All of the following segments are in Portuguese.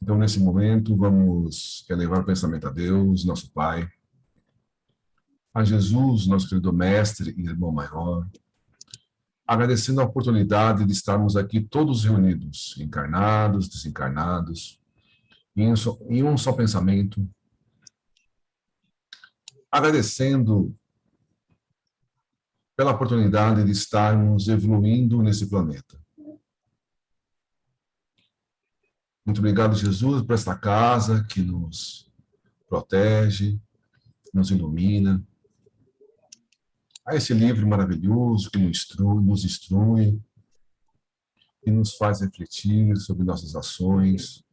Então, nesse momento, vamos elevar o pensamento a Deus, nosso Pai, a Jesus, nosso querido Mestre e irmão maior, agradecendo a oportunidade de estarmos aqui todos reunidos, encarnados, desencarnados, em um só pensamento, agradecendo pela oportunidade de estarmos evoluindo nesse planeta. Muito obrigado, Jesus, por esta casa que nos protege, nos ilumina, a esse livro maravilhoso que nos instrui e nos faz refletir sobre nossas ações.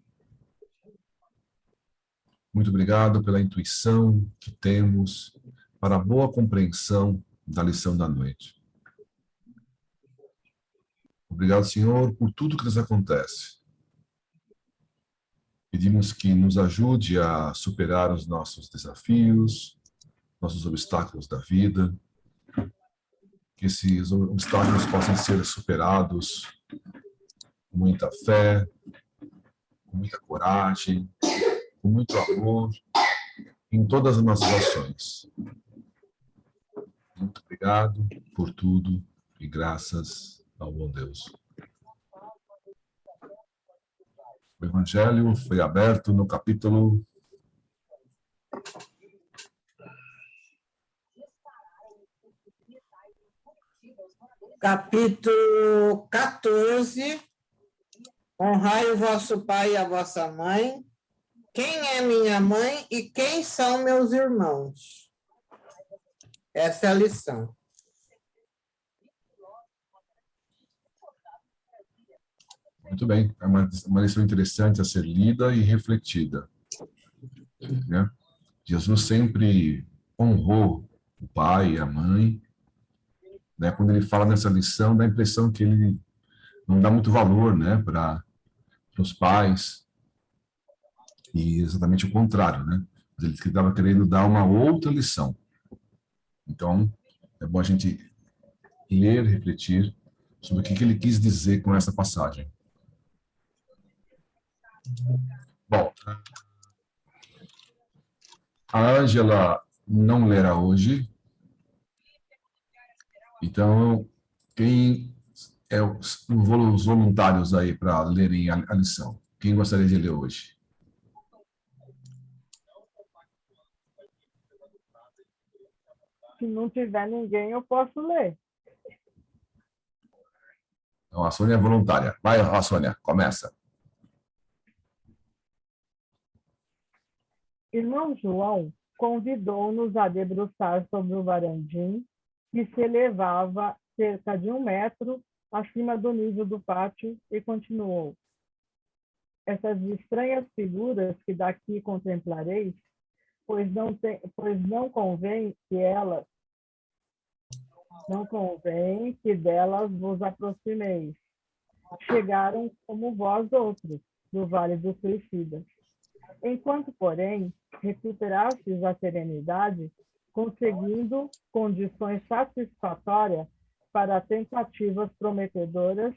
Muito obrigado pela intuição que temos para a boa compreensão da lição da noite. Obrigado, Senhor, por tudo que nos acontece. Pedimos que nos ajude a superar os nossos desafios, nossos obstáculos da vida, que esses obstáculos possam ser superados com muita fé, com muita coragem, com muito amor, em todas as nossas ações. Muito obrigado por tudo e graças ao bom Deus. O Evangelho foi aberto no capítulo 14. Honrai o vosso pai e a vossa mãe. Quem é minha mãe e quem são meus irmãos? Essa é a lição. Muito bem, é uma lição interessante a ser lida e refletida, né? Jesus sempre honrou o pai e a mãe, né? Quando ele fala nessa lição, dá a impressão que ele não dá muito valor, né, para os pais, e exatamente o contrário, né? Ele estava querendo dar uma outra lição. Então, é bom a gente ler, refletir sobre o que ele quis dizer com essa passagem. Bom, a Ângela não lerá hoje, então quem os voluntários aí para lerem a lição? Quem gostaria de ler hoje? Se não tiver ninguém, eu posso ler. Então, a Sônia é voluntária. Vai, a Sônia, começa. Irmão João convidou-nos a debruçar sobre o varandim, que se elevava cerca de 1 metro acima do nível do pátio, e continuou. Essas estranhas figuras que daqui contemplareis, pois não convém que delas vos aproximeis. Chegaram como vós outros, do Vale dos Suicidas. Enquanto, porém, recuperastes a serenidade, conseguindo condições satisfatórias para tentativas prometedoras,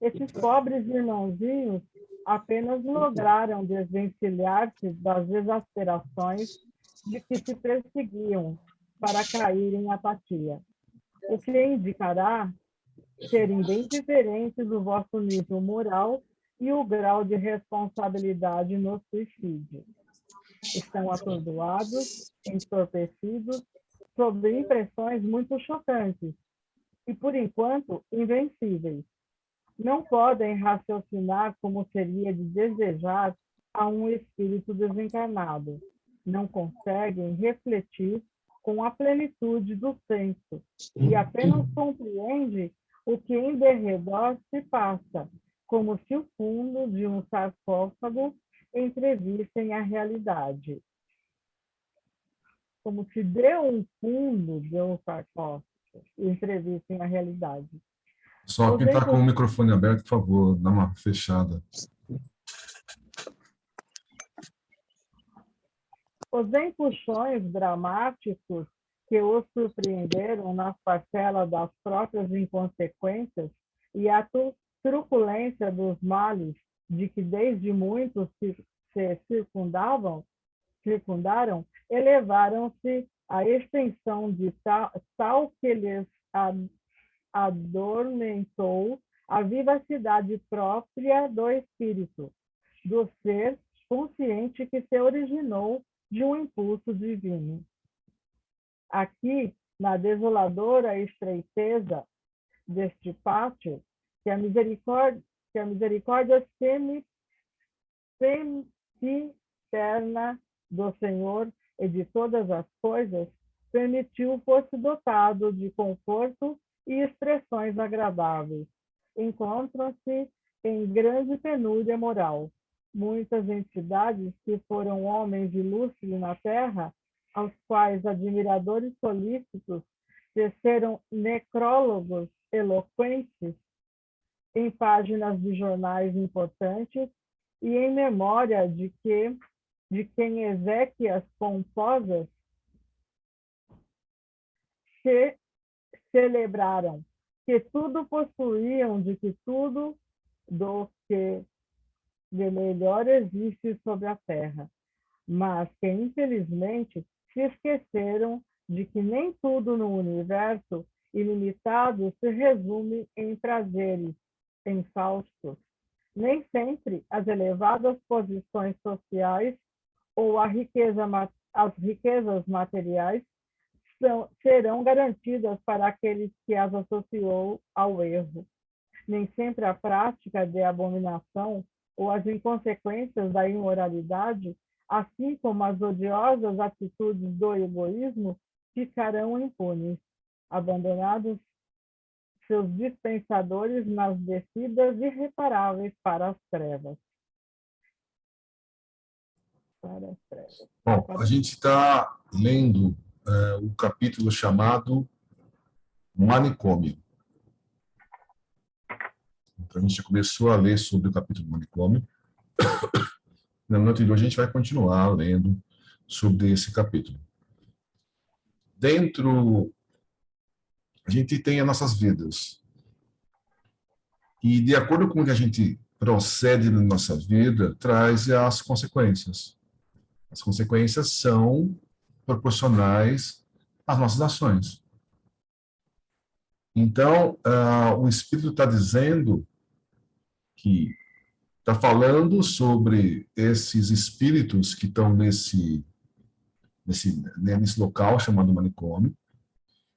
esses pobres irmãozinhos apenas lograram desvencilhar-se das exasperações de que se perseguiam para cair em apatia, o que indicará serem bem diferentes do vosso nível moral e o grau de responsabilidade no suicídio. Estão atordoados, entorpecidos, sob impressões muito chocantes e, por enquanto, invencíveis. Não podem raciocinar como seria de desejar a um espírito desencarnado. Não conseguem refletir com a plenitude do senso e apenas compreende o que em derredor se passa, como se o fundo de um sarcófago entrevissem a realidade. Como se de um fundo de um sarcófago entrevissem a realidade. Só quem está com o microfone aberto, por favor, dá uma fechada. Os empuxões dramáticos que os surpreenderam nas parcelas das próprias inconsequências e a truculência dos males de que desde muitos se circundaram, elevaram-se à extensão de tal que lhes adormentou a vivacidade própria do espírito, do ser consciente que se originou de um impulso divino. Aqui, na desoladora estreiteza deste pátio, que a misericórdia sempiterna do Senhor e de todas as coisas permitiu fosse dotado de conforto e expressões agradáveis. Encontram-se em grande penúria moral. Muitas entidades que foram homens ilustres na terra, aos quais admiradores solícitos teceram necrólogos eloquentes em páginas de jornais importantes e em memória de quem exéquias pomposas se celebraram, que tudo possuíam, de que tudo do que de melhor existe sobre a terra, mas que, infelizmente, se esqueceram de que nem tudo no universo ilimitado se resume em prazeres exaustos. Nem sempre as elevadas posições sociais ou as riquezas materiais serão garantidas para aqueles que as associou ao erro. Nem sempre a prática de abominação ou as inconsequências da imoralidade, assim como as odiosas atitudes do egoísmo, ficarão impunes, abandonados seus dispensadores nas descidas irreparáveis para as trevas. Bom, a gente está lendo o capítulo chamado Manicômio. Então, a gente já começou a ler sobre o capítulo Manicômio. Na noite de hoje, a gente vai continuar lendo sobre esse capítulo. Dentro, a gente tem as nossas vidas. E, de acordo com o que a gente procede na nossa vida, traz as consequências. As consequências são proporcionais às nossas ações. Então, o Espírito está dizendo que está falando sobre esses espíritos que estão nesse local chamado manicômio,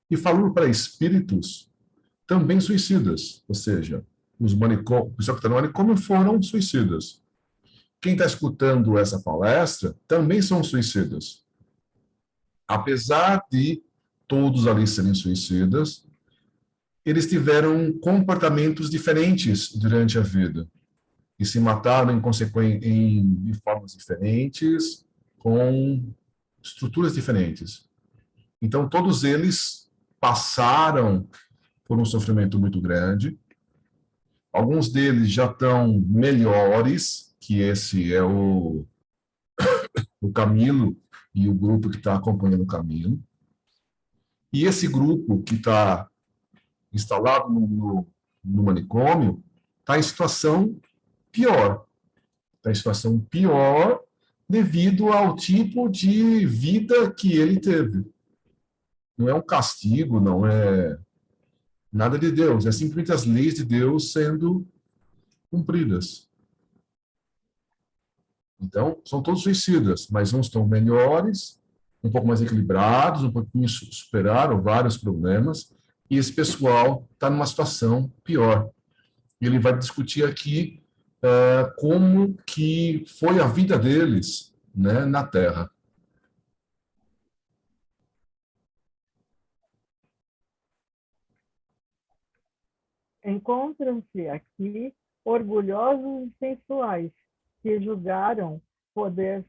e falando para espíritos também suicidas, ou seja, o pessoal que está no manicômio foram suicidas. Quem está escutando essa palestra também são suicidas. Apesar de todos ali serem suicidas, eles tiveram comportamentos diferentes durante a vida e se mataram de formas diferentes, com estruturas diferentes. Então, todos eles passaram por um sofrimento muito grande. Alguns deles já estão melhores, que esse é o Camilo e o grupo que está acompanhando o Camilo. E esse grupo que está instalado no manicômio está em situação pior. Está em situação pior devido ao tipo de vida que ele teve. Não é um castigo, não é nada de Deus, é simplesmente as leis de Deus sendo cumpridas. Então, são todos suicidas, mas uns estão melhores, um pouco mais equilibrados, um pouquinho superaram vários problemas, e esse pessoal está numa situação pior. Ele vai discutir aqui como que foi a vida deles, né, na Terra. Encontram-se aqui orgulhosos e sensuais, que julgaram poder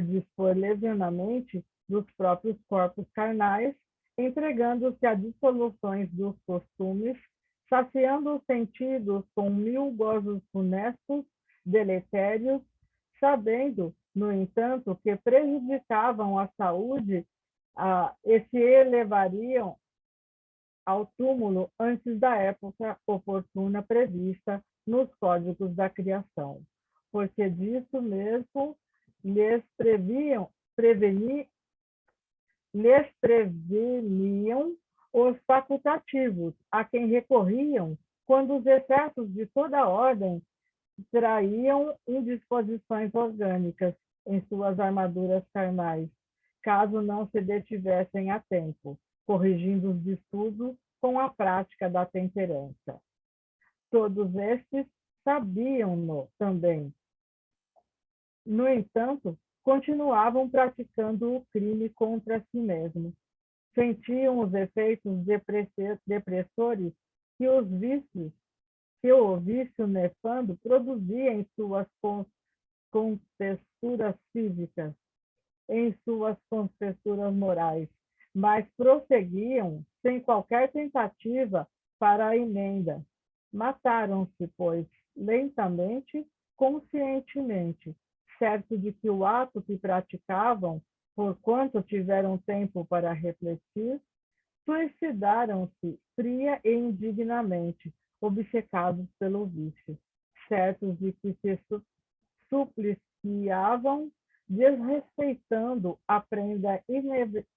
dispor levianamente dos próprios corpos carnais, entregando-se a dissoluções dos costumes, saciando os sentidos com 1000 gozos funestos, deletérios, sabendo, no entanto, que prejudicavam a saúde e se elevariam ao túmulo antes da época oportuna prevista nos códigos da criação, porque disso mesmo lhes preveniam os facultativos, a quem recorriam quando os excessos de toda ordem traíam indisposições orgânicas em suas armaduras carnais, caso não se detivessem a tempo, corrigindo os distúrbios com a prática da temperança. Todos estes sabiam-no também. No entanto, continuavam praticando o crime contra si mesmos. Sentiam os efeitos depressores que o vício nefando produzia em suas contexturas físicas, em suas contexturas morais, mas prosseguiam sem qualquer tentativa para a emenda. Mataram-se, pois, lentamente, conscientemente, certo de que o ato que praticavam, porquanto tiveram tempo para refletir, suicidaram-se fria e indignamente, obcecados pelo vício, certos de que se supliciavam, desrespeitando a prenda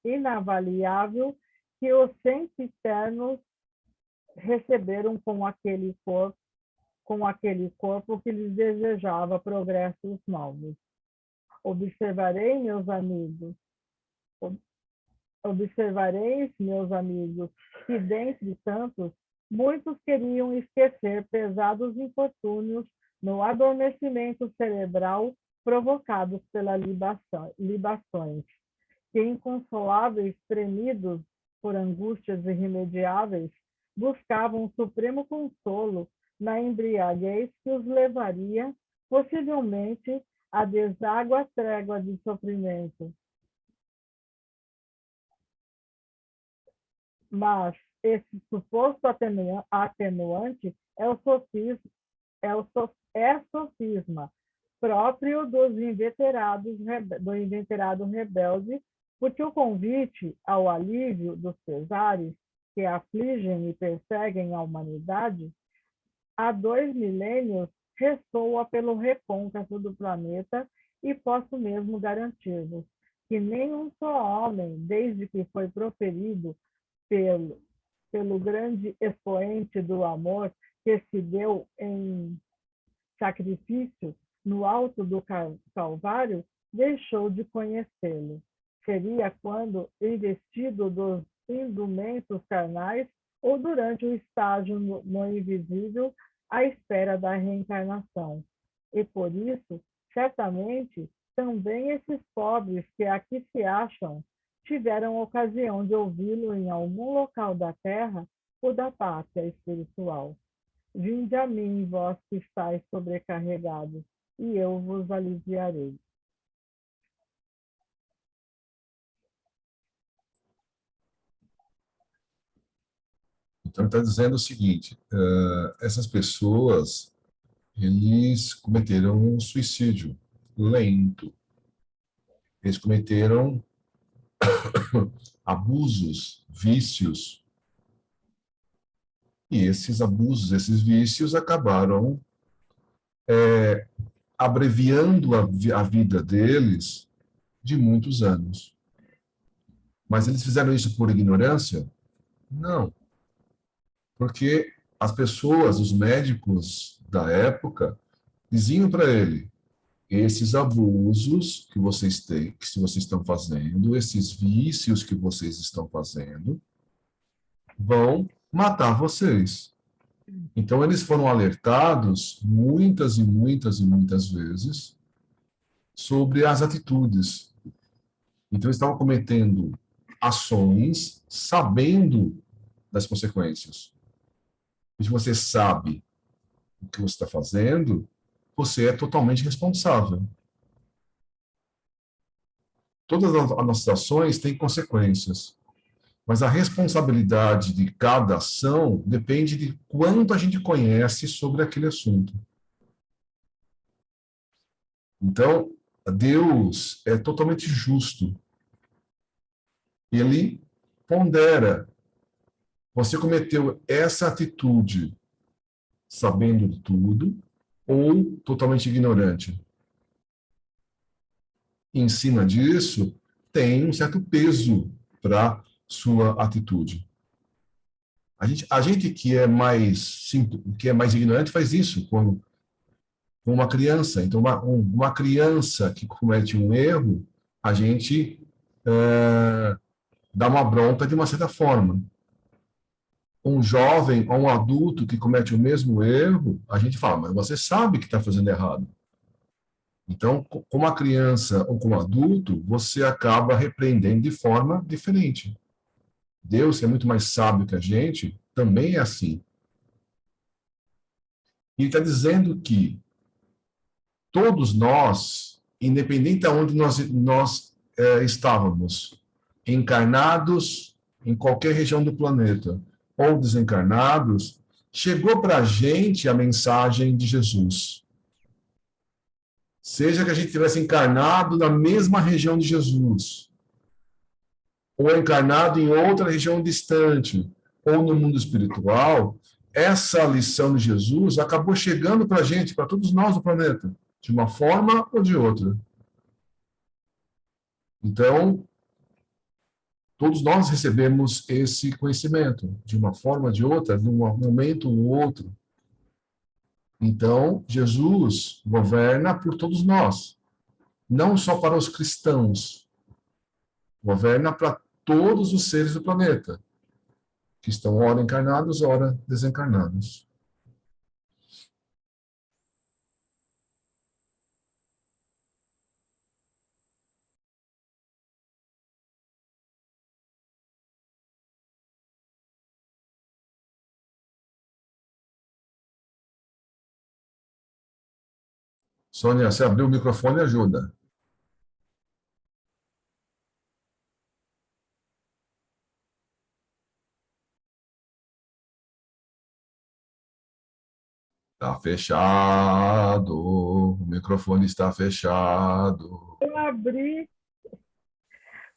inavaliável que os sempiternos receberam com aquele corpo que lhes desejava progressos novos. Observareis, meus amigos, que dentre tantos, muitos queriam esquecer pesados infortúnios no adormecimento cerebral provocados pelas libações, que inconsoláveis, tremidos por angústias irremediáveis, buscavam o supremo consolo na embriaguez que os levaria, possivelmente, à deságua trégua de sofrimento. Mas esse suposto atenuante é sofisma próprio do inveterado rebelde, porque o convite ao alívio dos pesares que afligem e perseguem a humanidade, há 2 milênios ressoa pelo recôncavo do planeta, e posso mesmo garantir-vos que nenhum só homem, desde que foi proferido pelo grande expoente do amor que se deu em sacrifício no alto do Calvário, deixou de conhecê-lo. Seria quando, investido dos indumentos carnais, ou durante o estágio no invisível, à espera da reencarnação. E por isso, certamente, também esses pobres que aqui se acham tiveram ocasião de ouvi-lo em algum local da terra ou da pátria espiritual. Vinde a mim, vós que estáis sobrecarregados, e eu vos aliviarei. Então, está dizendo o seguinte, essas pessoas, eles cometeram um suicídio lento. Eles cometeram abusos, vícios. E esses abusos, esses vícios acabaram abreviando a vida deles de muitos anos. Mas eles fizeram isso por ignorância? Não. Porque as pessoas, os médicos da época, diziam para ele: esses abusos que vocês têm, que vocês estão fazendo, esses vícios que vocês estão fazendo, vão matar vocês. Então, eles foram alertados muitas e muitas e muitas vezes sobre as atitudes. Então, eles estavam cometendo ações sabendo das consequências. E se você sabe o que você está fazendo, você é totalmente responsável. Todas as nossas ações têm consequências, mas a responsabilidade de cada ação depende de quanto a gente conhece sobre aquele assunto. Então, Deus é totalmente justo. Ele pondera você cometeu essa atitude sabendo de tudo ou totalmente ignorante? Em cima disso, tem um certo peso para sua atitude. A gente que é mais simples, que é mais ignorante faz isso com uma criança. Então, uma criança que comete um erro, a gente dá uma bronca de uma certa forma. Um jovem ou um adulto que comete o mesmo erro, a gente fala, mas você sabe que está fazendo errado. Então, como a criança ou como adulto, você acaba repreendendo de forma diferente. Deus, que é muito mais sábio que a gente, também é assim. E ele está dizendo que todos nós, independente de onde nós estávamos, encarnados em qualquer região do planeta ou desencarnados, chegou para a gente a mensagem de Jesus. Seja que a gente tivesse encarnado na mesma região de Jesus, ou encarnado em outra região distante, ou no mundo espiritual, essa lição de Jesus acabou chegando para a gente, para todos nós do planeta, de uma forma ou de outra. Então, todos nós recebemos esse conhecimento, de uma forma ou de outra, de um momento ou outro. Então, Jesus governa por todos nós, não só para os cristãos, governa para todos os seres do planeta, que estão ora encarnados, ora desencarnados. Sônia, se abrir o microfone, ajuda. Está fechado, o microfone está fechado. Eu abri.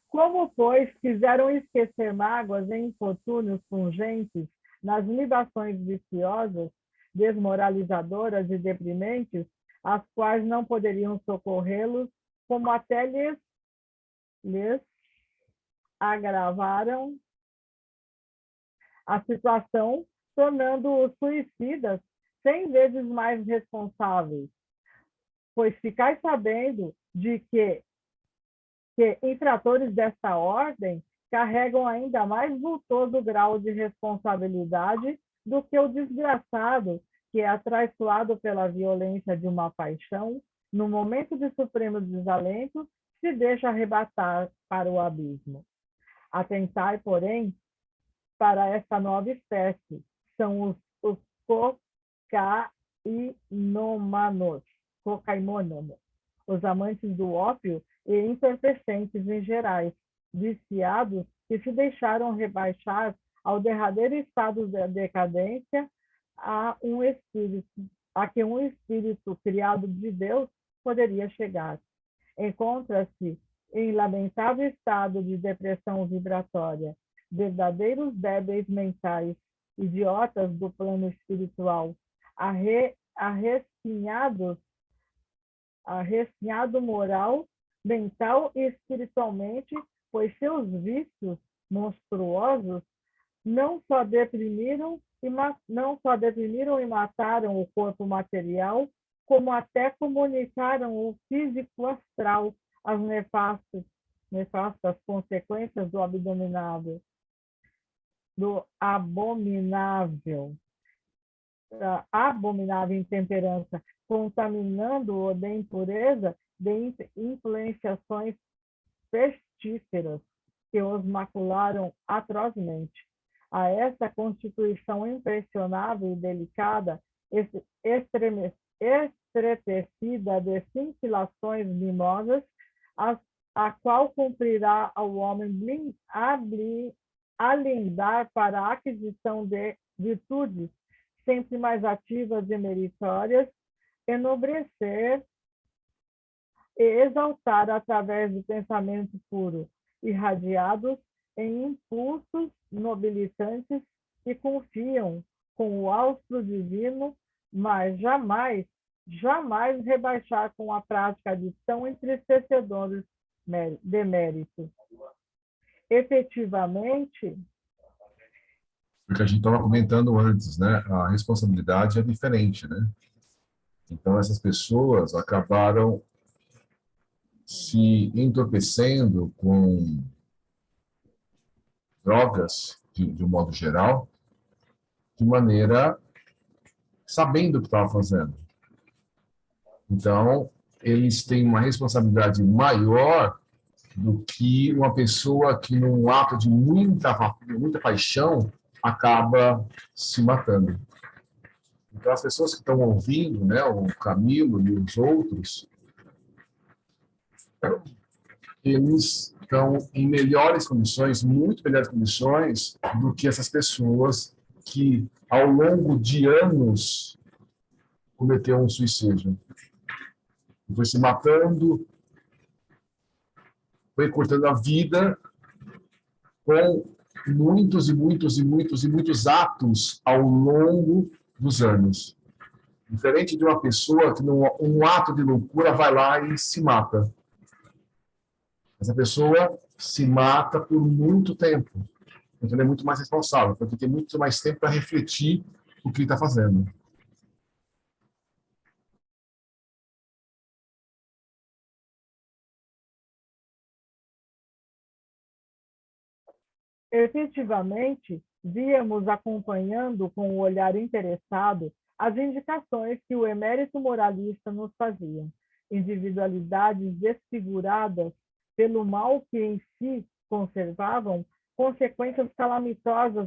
Como, pois, quiseram esquecer mágoas e infortúnios pungentes nas libações viciosas, desmoralizadoras e deprimentes, as quais não poderiam socorrê-los, como até lhes agravaram a situação, tornando-os suicidas 100 vezes mais responsáveis. Pois ficais sabendo de que infratores desta ordem carregam ainda mais vultoso grau de responsabilidade do que o desgraçado que é atraiçoado pela violência de uma paixão, no momento de supremo desalento, se deixa arrebatar para o abismo. Atentai, porém, para esta nova espécie, são os cocainômanos, os amantes do ópio e entorpecentes em gerais, viciados que se deixaram rebaixar ao derradeiro estado da decadência a que um espírito criado de Deus poderia chegar. Encontra-se em lamentável estado de depressão vibratória, verdadeiros débeis mentais, idiotas do plano espiritual, arrecinhado moral, mental e espiritualmente, pois seus vícios monstruosos não só deprimiram e mataram o corpo material, como até comunicaram o físico astral, as nefastas consequências do abominável intemperança, contaminando-o de impureza, de influenciações pestíferas que os macularam atrozmente. A essa constituição impressionável e delicada, estretecida de cintilações mimosas, a qual cumprirá ao homem alindar para a aquisição de virtudes sempre mais ativas e meritórias, enobrecer e exaltar através do pensamento puro, irradiados em impulsos nobilitantes e confiam com o austro divino, mas jamais rebaixar com a prática de tão entristecedores deméritos. Efetivamente, Porque a gente estava comentando antes, né? A responsabilidade é diferente, né? Então, essas pessoas acabaram se entorpecendo com drogas, de um modo geral, de maneira sabendo o que estava fazendo. Então, eles têm uma responsabilidade maior do que uma pessoa que, num ato de muita paixão, acaba se matando. Então, as pessoas que estão ouvindo, né, o Camilo e os outros, eles estão em melhores condições, muito melhores condições do que essas pessoas que, ao longo de anos, cometeram um suicídio. Foi se matando, foi cortando a vida com muitos atos ao longo dos anos. Diferente de uma pessoa que, num ato de loucura, vai lá e se mata. Essa pessoa se mata por muito tempo. Então, ele é muito mais responsável, porque tem muito mais tempo para refletir o que ele está fazendo. efetivamente, víamos acompanhando com o olhar interessado as indicações que o emérito moralista nos fazia. Individualidades desfiguradas pelo mal que em si conservavam, consequências calamitosas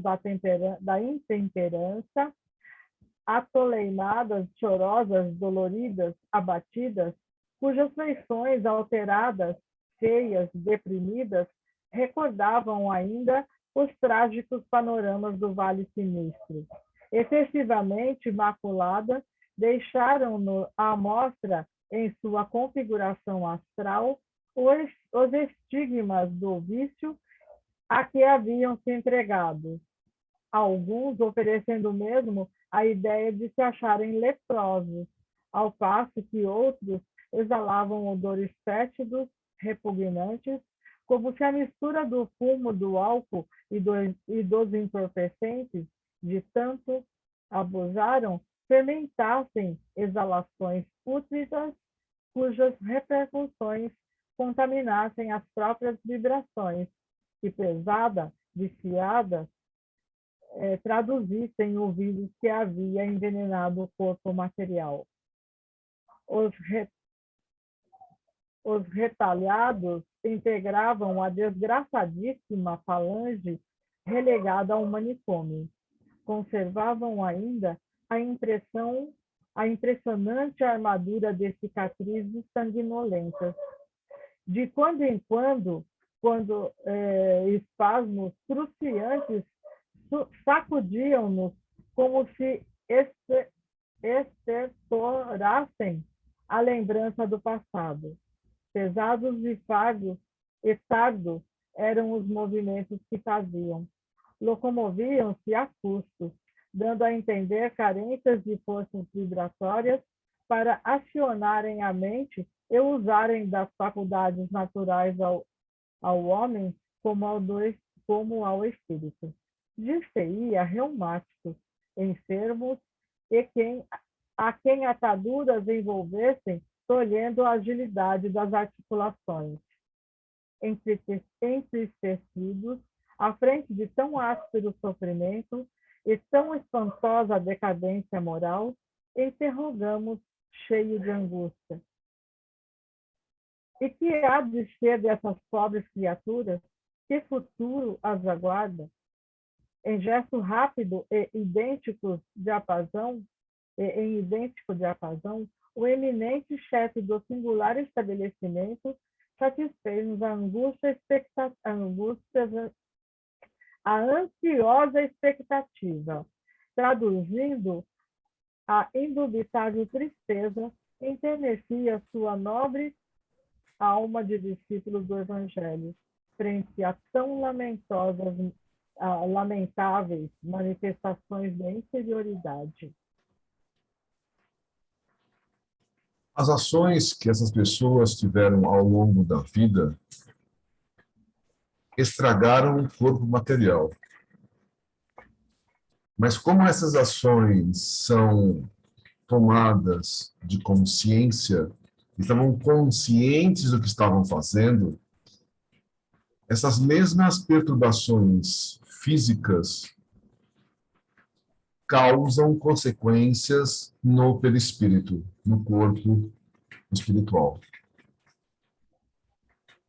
da intemperança, atoleimadas, chorosas, doloridas, abatidas, cujas feições alteradas, feias, deprimidas, recordavam ainda os trágicos panoramas do Vale Sinistro. Excessivamente maculada, deixaram à mostra, em sua configuração astral, os estigmas do vício a que haviam se entregado, alguns oferecendo mesmo a ideia de se acharem leprosos, ao passo que outros exalavam odores fétidos, repugnantes, como se a mistura do fumo, do álcool e dos entorpecentes, de tanto abusaram, fermentassem exalações pútridas, cujas repercussões contaminassem as próprias vibrações, que pesada, viciada, traduzissem o vírus que havia envenenado o corpo material. Os retalhados integravam a desgraçadíssima falange relegada ao manicômio. Conservavam ainda a impressionante armadura de cicatrizes sanguinolentas. De quando em quando espasmos cruciantes sacudiam-nos como se estertorassem a lembrança do passado. Pesados e tardos eram os movimentos que faziam. Locomoviam-se a custo, dando a entender carências de forças vibratórias para acionarem a mente e usarem das faculdades naturais ao homem como ao espírito. Dir-se-ia reumáticos, enfermos e a quem ataduras envolvessem, tolhendo a agilidade das articulações. Entristecidos, à frente de tão áspero sofrimento e tão espantosa decadência moral, interrogamos, cheio de angústia. E que há de ser dessas pobres criaturas? Que futuro as aguarda? Em gesto rápido e em idêntico diapasão, o eminente chefe do singular estabelecimento satisfez-nos a ansiosa expectativa, traduzindo a indubitável tristeza, enternecia sua nobre alma de discípulos do Evangelho, frente a tão lamentosas lamentáveis manifestações de inferioridade. As ações que essas pessoas tiveram ao longo da vida estragaram o corpo material. Mas como essas ações são tomadas de consciência, estavam conscientes do que estavam fazendo, essas mesmas perturbações físicas causam consequências no perispírito, no corpo espiritual.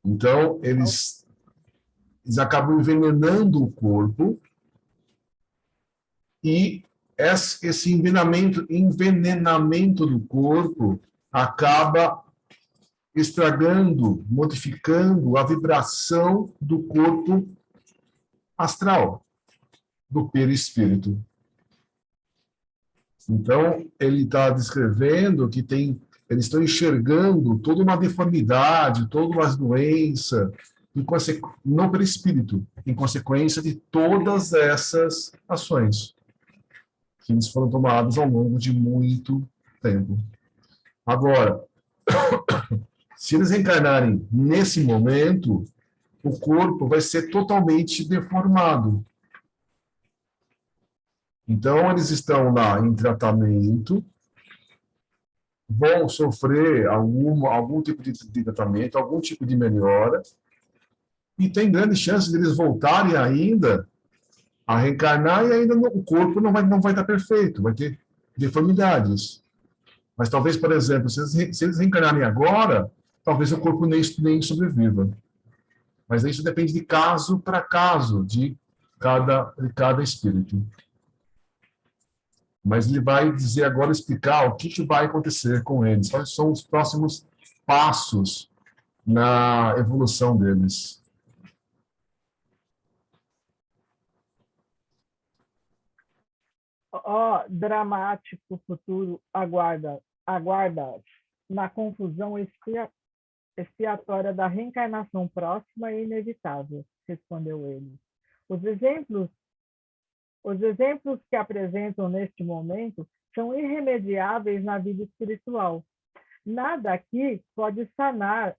Então, eles acabam envenenando o corpo e esse envenenamento do corpo acaba estragando, modificando a vibração do corpo astral, do perispírito. Então, ele está descrevendo que eles estão enxergando toda uma deformidade, toda uma doença, no perispírito, em consequência de todas essas ações que eles foram tomadas ao longo de muito tempo. Agora, se eles reencarnarem nesse momento, o corpo vai ser totalmente deformado. Então, eles estão lá em tratamento, vão sofrer algum tipo de tratamento, algum tipo de melhora, e tem grande chance de eles voltarem ainda a reencarnar e ainda o corpo não vai estar perfeito, vai ter deformidades. Mas talvez, por exemplo, se eles reencarnarem agora, talvez o corpo nem sobreviva. Mas isso depende de caso para caso, de cada espírito. Mas ele vai dizer agora, explicar o que vai acontecer com eles, quais são os próximos passos na evolução deles. Ó, dramático futuro aguarda na confusão expiatória da reencarnação próxima e inevitável, respondeu ele. Os exemplos que apresentam neste momento são irremediáveis na vida espiritual. Nada aqui pode sanar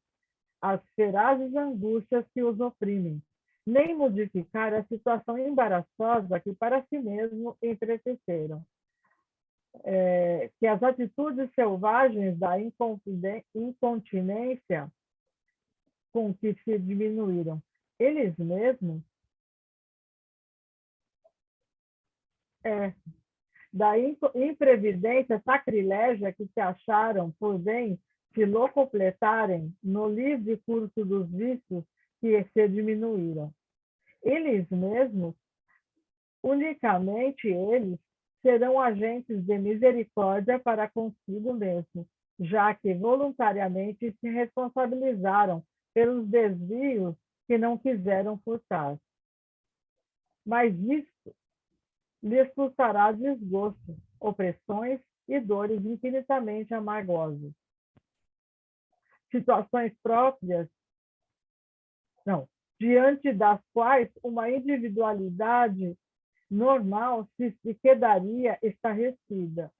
as ferazes angústias que os oprimem, nem modificar a situação embaraçosa que para si mesmo entreteceram. Que as atitudes selvagens da incontinência com que se diminuíram eles mesmos, da imprevidência sacrilégia que se acharam por bem se locupletarem no livre curso dos vícios que se diminuíram. Eles mesmos, unicamente eles, serão agentes de misericórdia para consigo mesmos, já que voluntariamente se responsabilizaram pelos desvios que não quiseram furtar. Mas isso lhes custará desgosto, opressões e dores infinitamente amargosas. Situações próprias, diante das quais uma individualidade normal se quedaria estarrecida.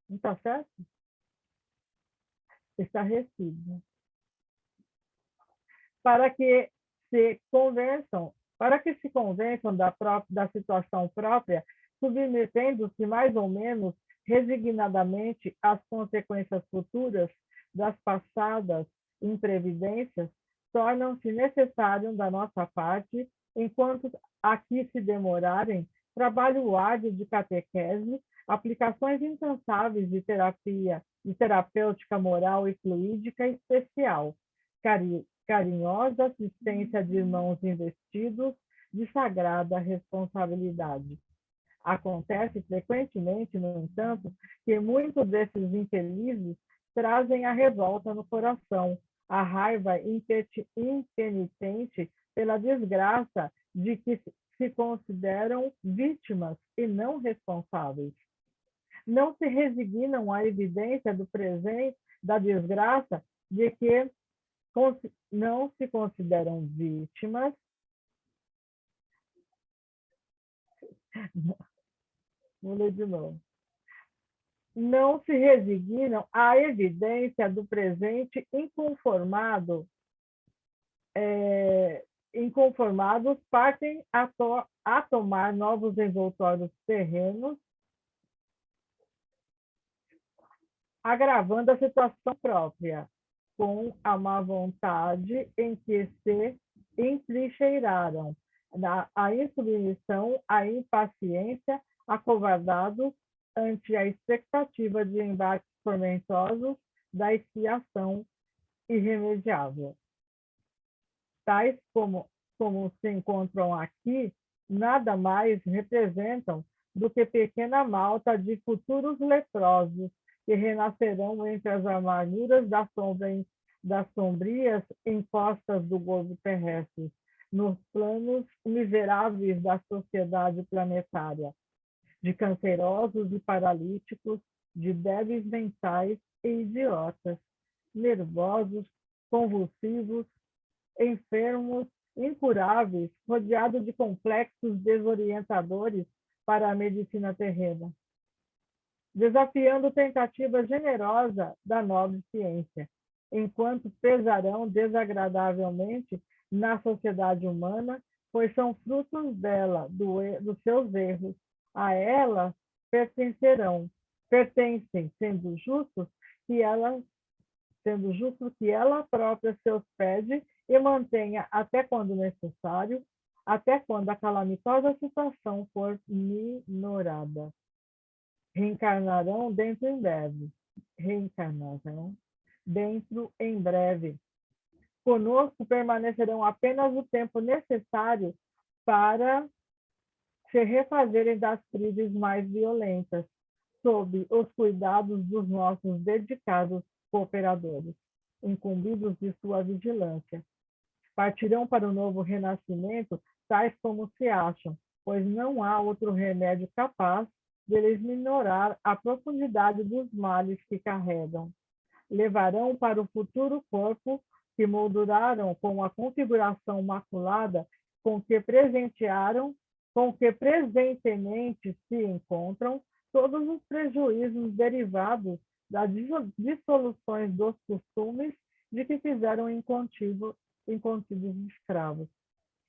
Não está certo? Estarrecida. Para que se convençam da situação própria, submetendo-se mais ou menos resignadamente às consequências futuras das passadas imprevidências, tornam-se necessários da nossa parte, enquanto aqui se demorarem, trabalho árduo de catequese, aplicações incansáveis de terapia, de terapêutica moral e fluídica especial, carinhosa assistência de irmãos investidos de sagrada responsabilidade. Acontece frequentemente, no entanto, que muitos desses infelizes trazem a revolta no coração, a raiva impenitente pela desgraça de que se consideram vítimas e não responsáveis. Não se resignam à evidência do presente da desgraça de que não se consideram vítimas Vou ler de novo. Não se resignam à evidência do presente inconformados partem a tomar novos envoltórios terrenos, agravando a situação própria, com a má vontade em que se entrincheiraram, a insubmissão, a impaciência, acovardados ante a expectativa de embates tormentosos da expiação irremediável. Tais como se encontram aqui, nada mais representam do que pequena malta de futuros leprosos que renascerão entre as amarguras das sombrias encostas do globo terrestre, nos planos miseráveis da sociedade planetária, de cancerosos e paralíticos, de débeis mentais e idiotas, nervosos, convulsivos, enfermos, incuráveis, rodeados de complexos desorientadores para a medicina terrena, desafiando tentativa generosa da nobre ciência, enquanto pesarão desagradavelmente na sociedade humana, pois são frutos dela, dos seus erros. A ela pertencem, sendo justo que ela própria se hospede e mantenha até quando necessário, até quando a calamitosa situação for minorada. Reencarnarão dentro em breve. Conosco permanecerão apenas o tempo necessário para se refazerem das crises mais violentas, sob os cuidados dos nossos dedicados cooperadores, incumbidos de sua vigilância. Partirão para o novo renascimento tais como se acham, pois não há outro remédio capaz deles minorar a profundidade dos males que carregam. Levarão para o futuro corpo que molduraram com a configuração maculada com que presentemente se encontram todos os prejuízos derivados das dissoluções dos costumes de que fizeram incontínuos escravos.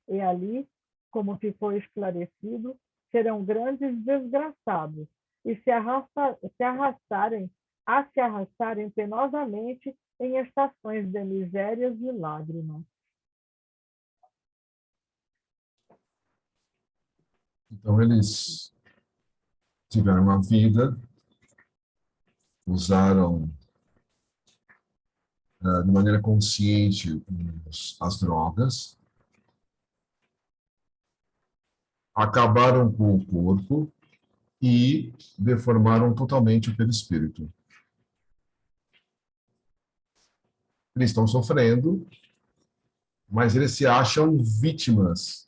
E ali, como ficou esclarecido, serão grandes desgraçados e se arrastarem penosamente em estações de misérias e lágrimas. Então, eles tiveram uma vida, usaram de maneira consciente as drogas, acabaram com o corpo e deformaram totalmente o perispírito. Eles estão sofrendo, mas eles se acham vítimas.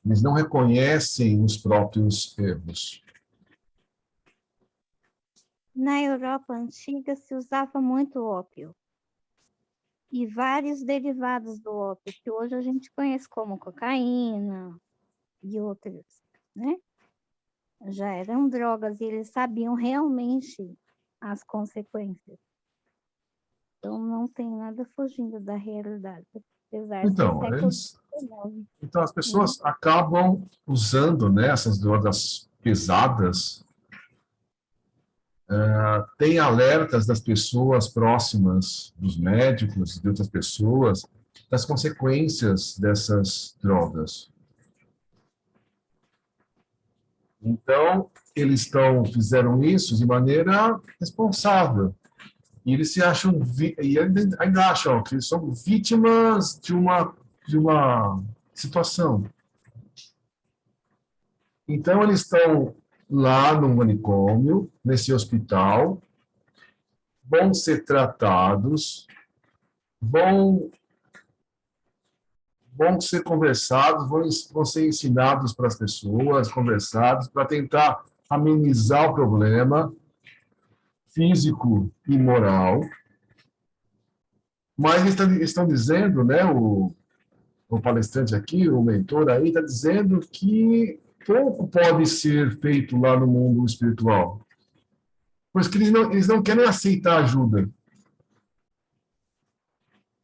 Eles não reconhecem os próprios erros. Na Europa antiga se usava muito ópio e vários derivados do ópio, que hoje a gente conhece como cocaína e outros, né? Já eram drogas e eles sabiam realmente as consequências. Então não tem nada fugindo da realidade, apesar de ser século XIX. Então as pessoas acabam usando, né, essas drogas pesadas. Tem alertas das pessoas próximas, dos médicos, de outras pessoas, das consequências dessas drogas. Então, eles fizeram isso de maneira responsável. E eles se acham, e ainda acham que são vítimas de uma situação. Então, eles estão lá no manicômio, nesse hospital, vão ser tratados, vão ser conversados, vão ser ensinados para as pessoas, conversados, para tentar amenizar o problema físico e moral. Mas eles estão dizendo, né, o palestrante aqui, o mentor aí, está dizendo que pouco pode ser feito lá no mundo espiritual. Pois que eles não querem aceitar ajuda.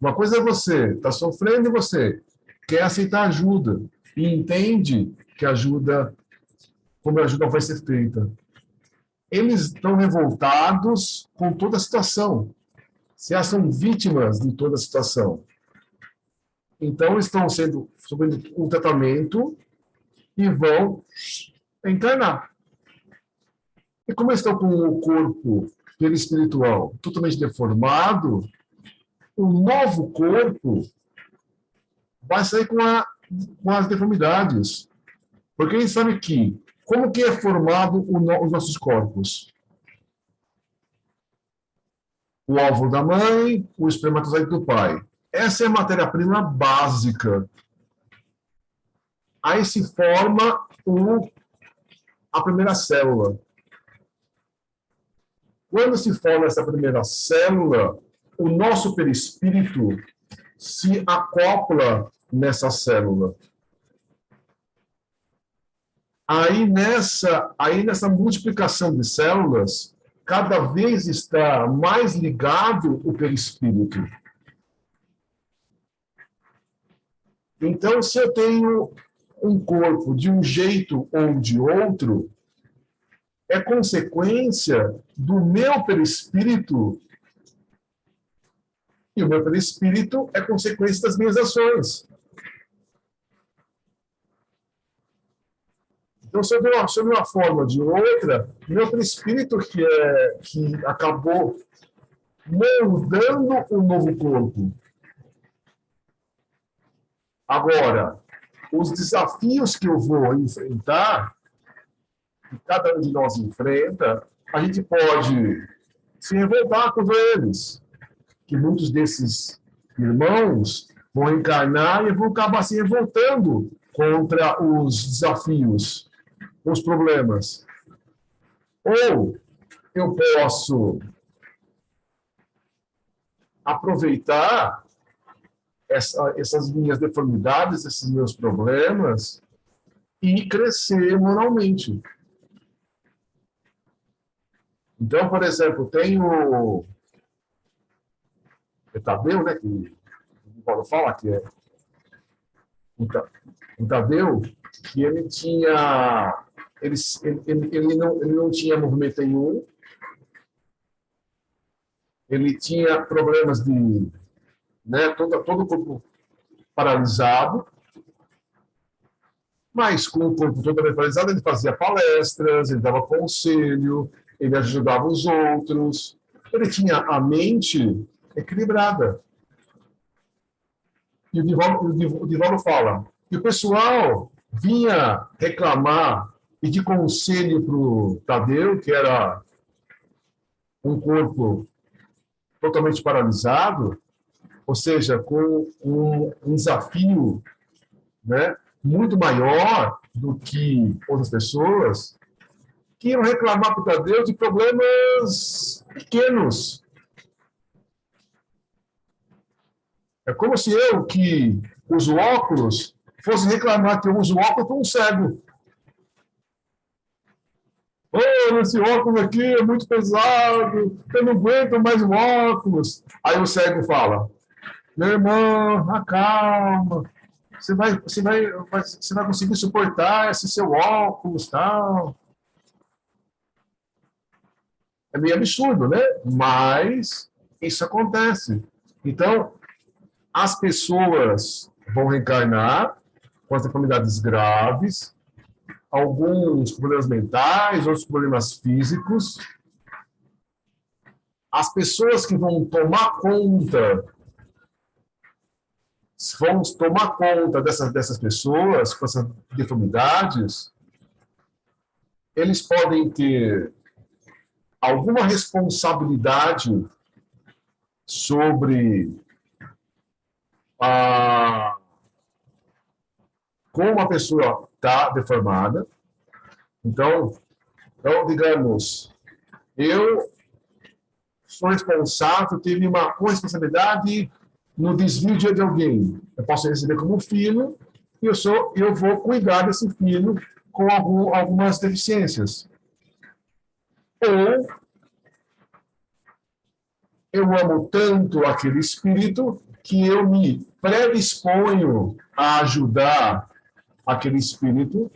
Uma coisa é você está sofrendo e você quer aceitar ajuda e entende que ajuda, como a ajuda vai ser feita. Eles estão revoltados com toda a situação. Se acham vítimas de toda a situação. Então, estão sofrendo um tratamento e vão encarnar. E como estão com o corpo espiritual totalmente deformado, o novo corpo vai sair com as deformidades. Porque a gente sabe que, como que é formado os nossos corpos? O óvulo da mãe, o espermatozoide do pai. Essa é a matéria-prima básica. Aí se forma a primeira célula. Quando se forma essa primeira célula, o nosso perispírito se acopla nessa célula. Aí nessa multiplicação de células, cada vez está mais ligado o perispírito. Então, se eu tenho um corpo de um jeito ou de outro, é consequência do meu perispírito. E o meu perispírito é consequência das minhas ações. Então, se eu de uma forma ou de outra, meu perispírito que acabou moldando o novo corpo. Agora, os desafios que eu vou enfrentar, que cada um de nós enfrenta, a gente pode se revoltar contra eles. Que muitos desses irmãos vão encarnar e vão acabar se revoltando contra os desafios, os problemas. Ou eu posso aproveitar essas minhas deformidades, esses meus problemas, e crescer moralmente. Então, por exemplo, tem o Tadeu, né, que o Paulo fala, que é o Tadeu, que ele tinha... Ele não tinha movimento nenhum, ele tinha problemas de... todo o corpo paralisado, mas com o corpo todo paralisado, ele fazia palestras, ele dava conselho, ele ajudava os outros, ele tinha a mente equilibrada. E o Divaldo fala que o pessoal vinha reclamar e de conselho para o Tadeu, que era um corpo totalmente paralisado, ou seja, com um desafio, né, muito maior do que outras pessoas, que iam reclamar para o Tadeu de problemas pequenos. É como se eu, que uso óculos, fosse reclamar que eu uso óculos para um cego. Oh, esse óculos aqui é muito pesado, eu não aguento mais o óculos. Aí o cego fala, meu irmão, acalma, você vai conseguir suportar esse seu óculos, tal. É meio absurdo, né? Mas isso acontece. Então, as pessoas vão reencarnar com as deformidades graves, alguns problemas mentais, outros problemas físicos. As pessoas que vão tomar conta dessas pessoas com essas deformidades, eles podem ter alguma responsabilidade sobre como a pessoa está deformada. Então, digamos, eu sou responsável, tive uma responsabilidade no desvio de alguém. Eu posso receber como filho e eu vou cuidar desse filho com algumas deficiências. Ou eu amo tanto aquele espírito que eu me predisponho a ajudar aquele espírito,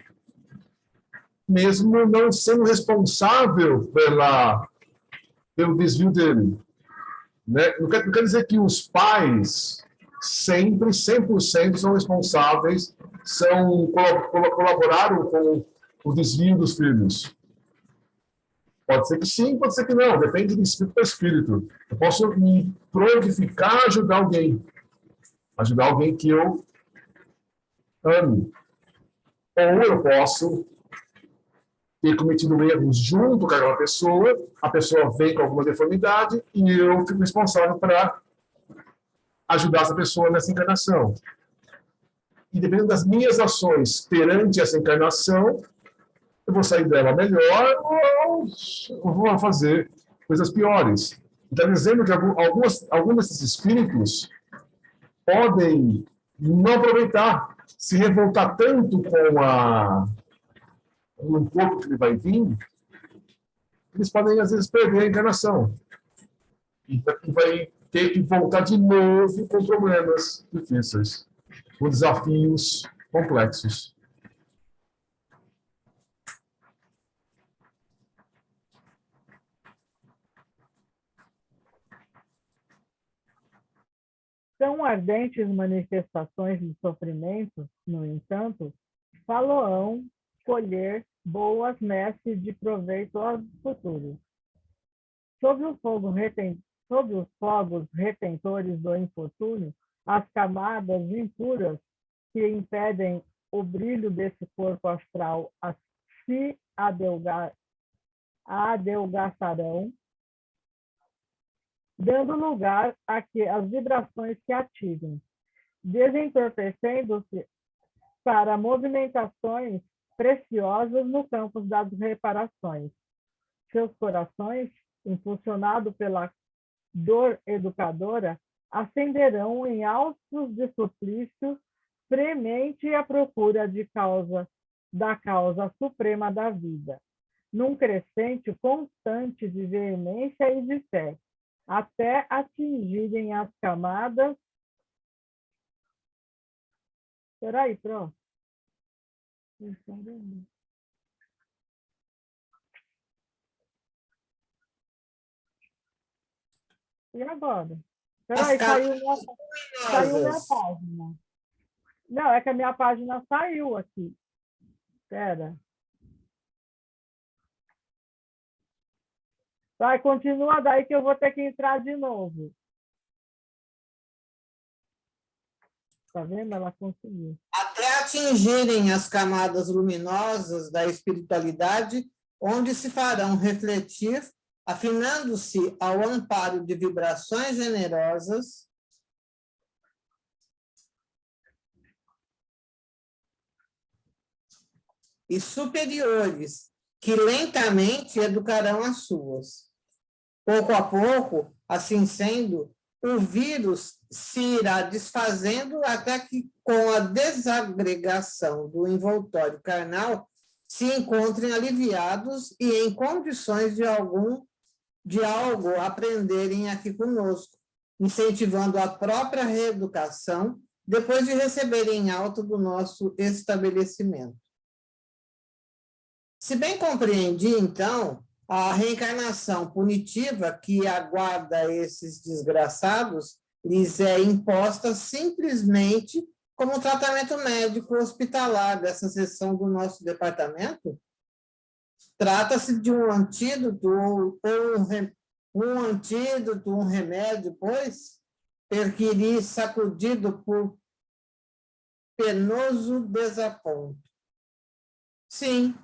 mesmo não sendo responsável pelo desvio dele. Né? Não quer dizer que os pais sempre, 100% são responsáveis, colaboraram com o desvio dos filhos. Pode ser que sim, pode ser que não, depende de espírito para espírito. Eu posso me prontificar a ajudar alguém que eu ame. Ou eu posso ter cometido erros junto com aquela pessoa, a pessoa vem com alguma deformidade e eu fico responsável para ajudar essa pessoa nessa encarnação. E dependendo das minhas ações perante essa encarnação, eu vou sair dela melhor ou eu vou fazer coisas piores. Está dizendo que alguns desses espíritos podem não aproveitar, se revoltar tanto com o corpo que ele vai vir, eles podem, às vezes, perder a encarnação. E vai ter que voltar de novo com problemas difíceis, com desafios complexos. Tão ardentes manifestações de sofrimento, no entanto, faloão colher boas messes de proveito aos futuros. Sob os fogos retentores do infortúnio, as camadas impuras que impedem o brilho desse corpo astral se adelgaçarão, dando lugar a que as vibrações se ativem, desentorpecendo-se para movimentações preciosas no campo das reparações. Seus corações, impulsionados pela dor educadora, ascenderão em altos de suplício premente à procura da causa suprema da vida, num crescente constante de veemência e de fé, até atingirem as camadas. Espera aí, pronto. E agora? Espera aí, saiu minha página. Não, é que a minha página saiu aqui. Espera. Vai, continua daí que eu vou ter que entrar de novo. Tá vendo? Ela conseguiu. Até atingirem as camadas luminosas da espiritualidade, onde se farão refletir, afinando-se ao amparo de vibrações generosas e superiores, que lentamente educarão as suas. Pouco a pouco, assim sendo, o vírus se irá desfazendo até que, com a desagregação do envoltório carnal, se encontrem aliviados e em condições de algo aprenderem aqui conosco, incentivando a própria reeducação depois de receberem alta do nosso estabelecimento. Se bem compreendi, então, a reencarnação punitiva que aguarda esses desgraçados lhes é imposta simplesmente como tratamento médico hospitalar dessa seção do nosso departamento? Trata-se de um antídoto ou um remédio, pois, perquirir sacudido por penoso desaponto. Sim,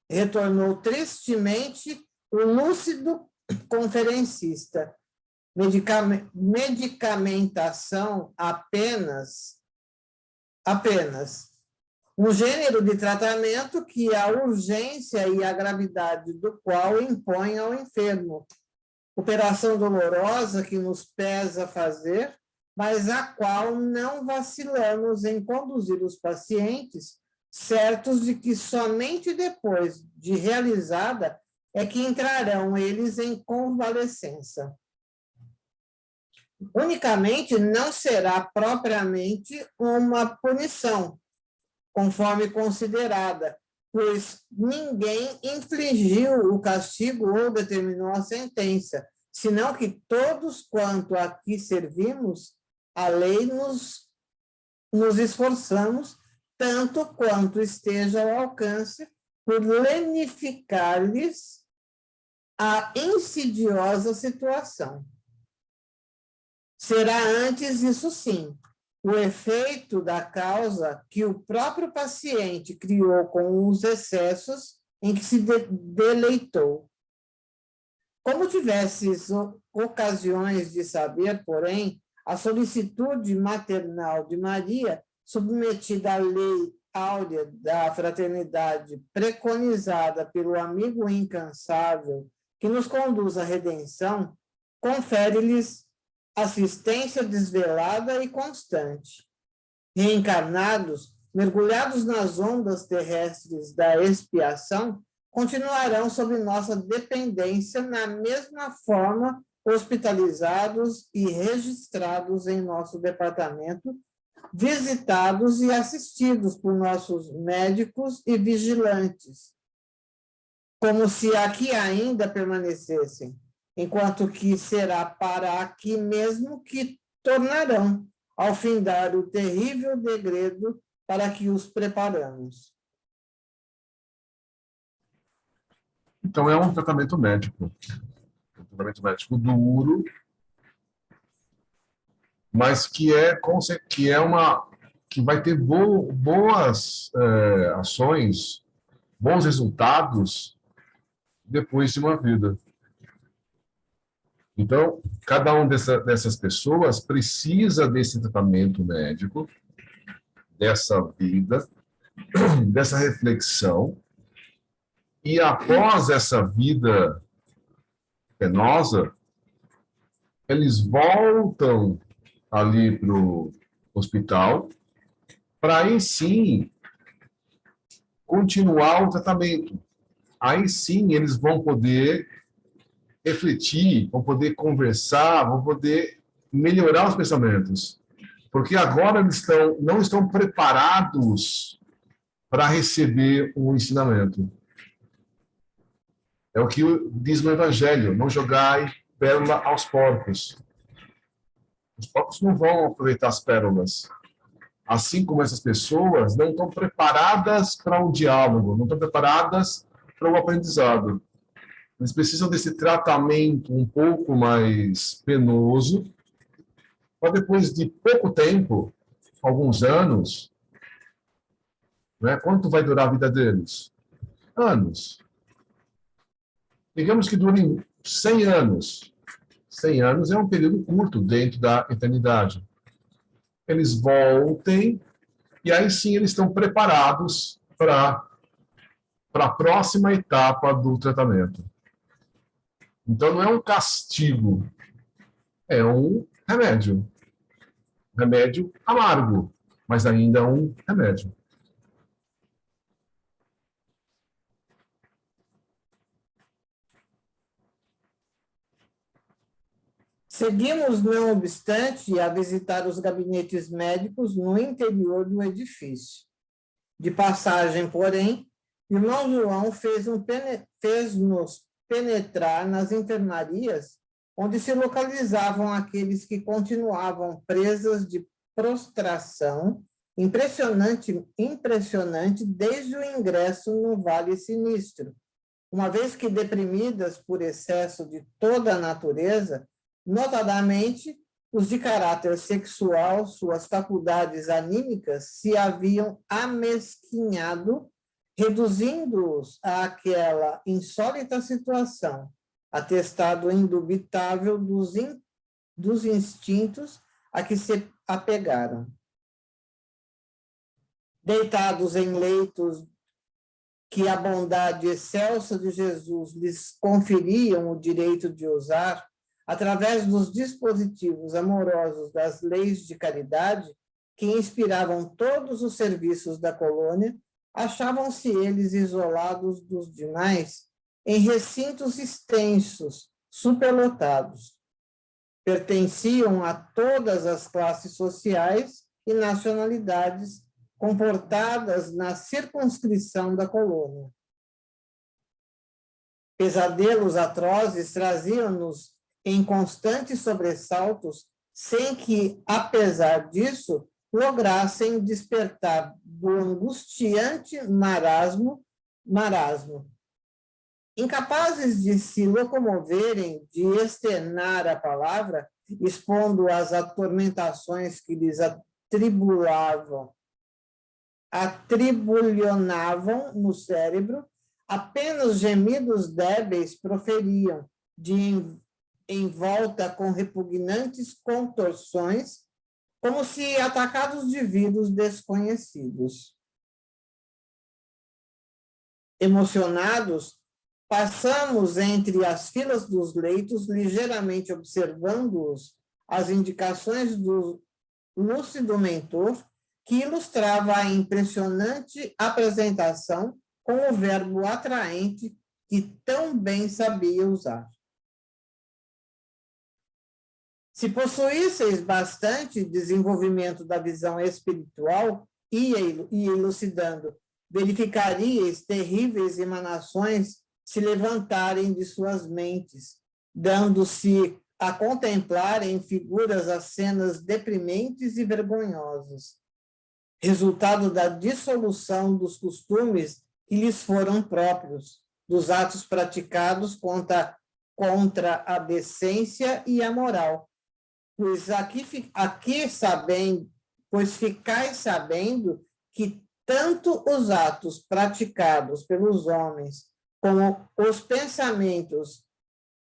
retornou tristemente o lúcido conferencista. Medicamentação apenas um gênero de tratamento que a urgência e a gravidade do qual impõe ao enfermo. Operação dolorosa que nos pesa fazer, mas a qual não vacilamos em conduzir os pacientes certos de que somente depois de realizada é que entrarão eles em convalescença. Unicamente não será propriamente uma punição, conforme considerada, pois ninguém infligiu o castigo ou determinou a sentença, senão que todos quanto aqui servimos, a lei nos esforçamos, tanto quanto esteja ao alcance, por lenificar-lhes a insidiosa situação. Será antes isso sim, o efeito da causa que o próprio paciente criou com os excessos em que se deleitou. Como tivesses ocasiões de saber, porém, a solicitude maternal de Maria, submetida à lei áurea da fraternidade preconizada pelo amigo incansável que nos conduz à redenção, confere-lhes assistência desvelada e constante. Reencarnados, mergulhados nas ondas terrestres da expiação, continuarão sob nossa dependência na mesma forma, hospitalizados e registrados em nosso departamento, visitados e assistidos por nossos médicos e vigilantes, como se aqui ainda permanecessem, enquanto que será para aqui mesmo que tornarão, ao findar o terrível degredo para que os preparamos. Então, é um tratamento médico. Um tratamento médico duro, mas que vai ter boas ações, bons resultados depois de uma vida. Então, cada uma dessas pessoas precisa desse tratamento médico, dessa vida, dessa reflexão, e após essa vida penosa, eles voltam ali para o hospital para aí sim continuar o tratamento. Aí sim eles vão poder refletir, vão poder conversar, vão poder melhorar os pensamentos. Porque agora eles não estão preparados para receber o ensinamento. É o que diz no Evangelho, não jogai pérola aos porcos. Os porcos não vão aproveitar as pérolas. Assim como essas pessoas não estão preparadas para um diálogo, não estão preparadas para o aprendizado. Eles precisam desse tratamento um pouco mais penoso, para depois de pouco tempo, alguns anos, né? Quanto vai durar a vida deles? Anos. Digamos que durem 100 anos. 100 anos é um período curto dentro da eternidade. Eles voltem, e aí sim eles estão preparados para a próxima etapa do tratamento. Então, não é um castigo, é um remédio. Remédio amargo, mas ainda é um remédio. Seguimos, não obstante, a visitar os gabinetes médicos no interior do edifício. De passagem, porém, irmão João fez-nos penetrar nas enfermarias onde se localizavam aqueles que continuavam presas de prostração impressionante desde o ingresso no Vale Sinistro, uma vez que deprimidas por excesso de toda a natureza, notadamente os de caráter sexual, suas faculdades anímicas se haviam amesquinhado, reduzindo-os àquela insólita situação, atestado indubitável dos instintos a que se apegaram. Deitados em leitos que a bondade excelsa de Jesus lhes conferiam o direito de usar, através dos dispositivos amorosos das leis de caridade que inspiravam todos os serviços da colônia, achavam-se eles isolados dos demais em recintos extensos, superlotados. Pertenciam a todas as classes sociais e nacionalidades comportadas na circunscrição da colônia. Pesadelos atrozes traziam-nos em constantes sobressaltos, sem que, apesar disso, lograssem despertar do angustiante marasmo. Incapazes de se locomoverem, de externar a palavra, expondo as atormentações que lhes atribulionavam no cérebro, apenas gemidos débeis proferiam, em volta com repugnantes contorções, como se atacados de vírus desconhecidos. Emocionados, passamos entre as filas dos leitos, ligeiramente observando-os, as indicações do lúcido mentor, que ilustrava a impressionante apresentação com o verbo atraente que tão bem sabia usar. Se possuísseis bastante desenvolvimento da visão espiritual, ia elucidando, verificaríeis terríveis emanações se levantarem de suas mentes, dando-se a contemplar em figuras as cenas deprimentes e vergonhosas, resultado da dissolução dos costumes que lhes foram próprios, dos atos praticados contra a decência e a moral. Pois ficais sabendo que tanto os atos praticados pelos homens como os pensamentos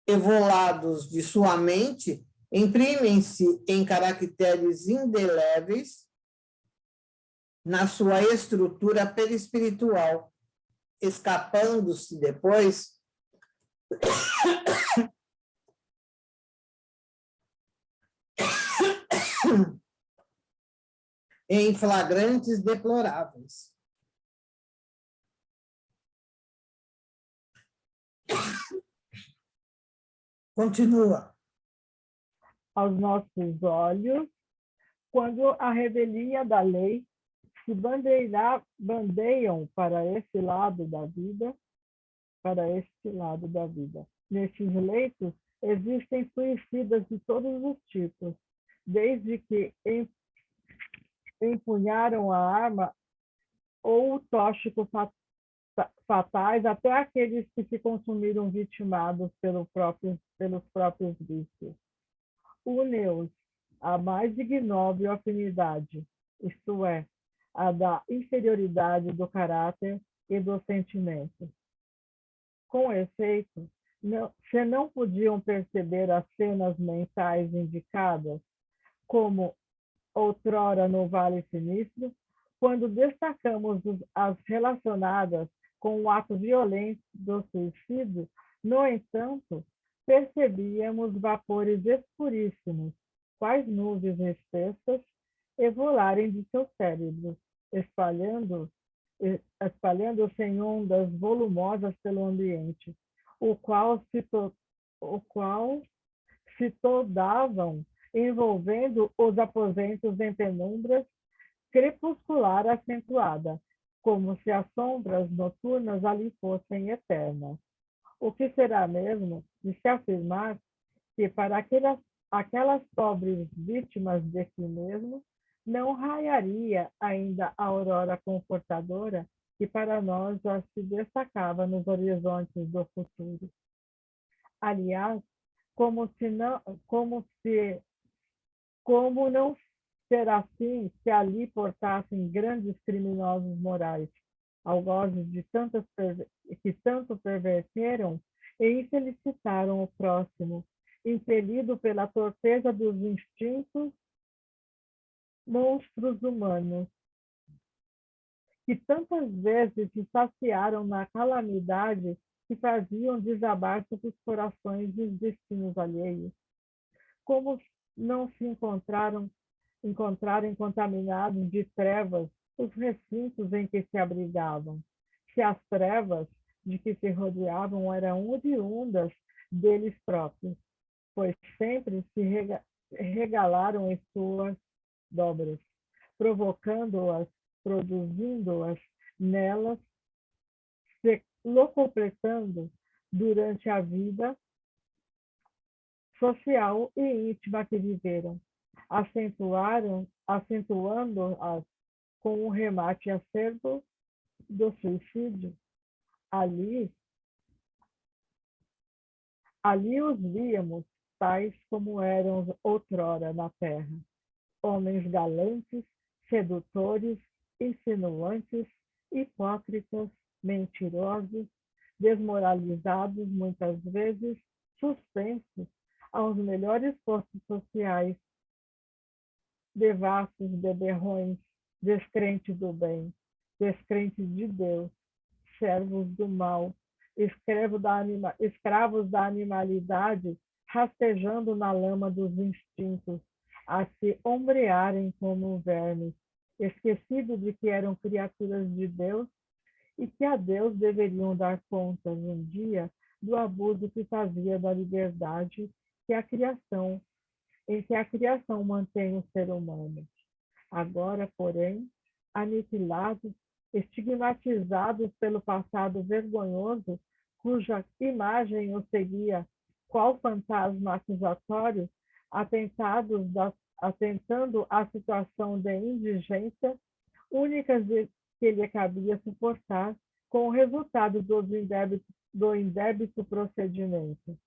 evolados de sua mente imprimem-se em caracteres indeléveis na sua estrutura perispiritual, escapando-se depois em flagrantes deploráveis. Continua. Aos nossos olhos, quando a revelia da lei se bandeiam para este lado da vida, Nestes leitos existem suicidas de todos os tipos, desde que empunharam a arma ou o tóxico fatais, até aqueles que se consumiram vitimados pelos próprios vícios. Une-os a mais ignóbil afinidade, isto é, a da inferioridade do caráter e do sentimento. Com efeito, se não podiam perceber as cenas mentais indicadas, como outrora no Vale Sinistro, quando destacamos as relacionadas com o ato violento do suicídio, no entanto, percebíamos vapores escuríssimos, quais nuvens espessas, evolarem de seu cérebro, espalhando-se em ondas volumosas pelo ambiente, o qual se tornavam, envolvendo os aposentos em penumbras crepuscular acentuada, como se as sombras noturnas ali fossem eternas. O que será mesmo de se afirmar que para aquelas pobres vítimas de si mesmo não raiaria ainda a aurora confortadora que para nós já se destacava nos horizontes do futuro. Aliás, como não ser assim se ali portassem grandes criminosos morais, algozes que tanto perverteram e infelicitaram o próximo, impelido pela torpeza dos instintos monstros humanos, que tantas vezes se saciaram na calamidade que faziam desabar sobre os corações os destinos alheios. Como não se encontrarem contaminados de trevas os recintos em que se abrigavam, se as trevas de que se rodeavam eram oriundas deles próprios, pois sempre se regalaram em suas dobras, provocando-as, produzindo-as nelas, se locupletando durante a vida social e íntima que viveram, acentuando-as com o remate acerbo do suicídio. Ali os víamos, tais como eram outrora na terra, homens galantes, sedutores, insinuantes, hipócritas, mentirosos, desmoralizados, muitas vezes suspensos aos melhores postos sociais, devassos, beberrões, descrentes do bem, descrentes de Deus, servos do mal, escravos da animalidade, rastejando na lama dos instintos, a se ombrearem como vermes, esquecidos de que eram criaturas de Deus e que a Deus deveriam dar contas um dia do abuso que fazia da liberdade em que a criação mantém o ser humano. Agora, porém, aniquilados, estigmatizados pelo passado vergonhoso, cuja imagem os seguia qual fantasma acusatório, atentando à situação de indigência única que lhe cabia suportar, com o resultado do indébito procedimento.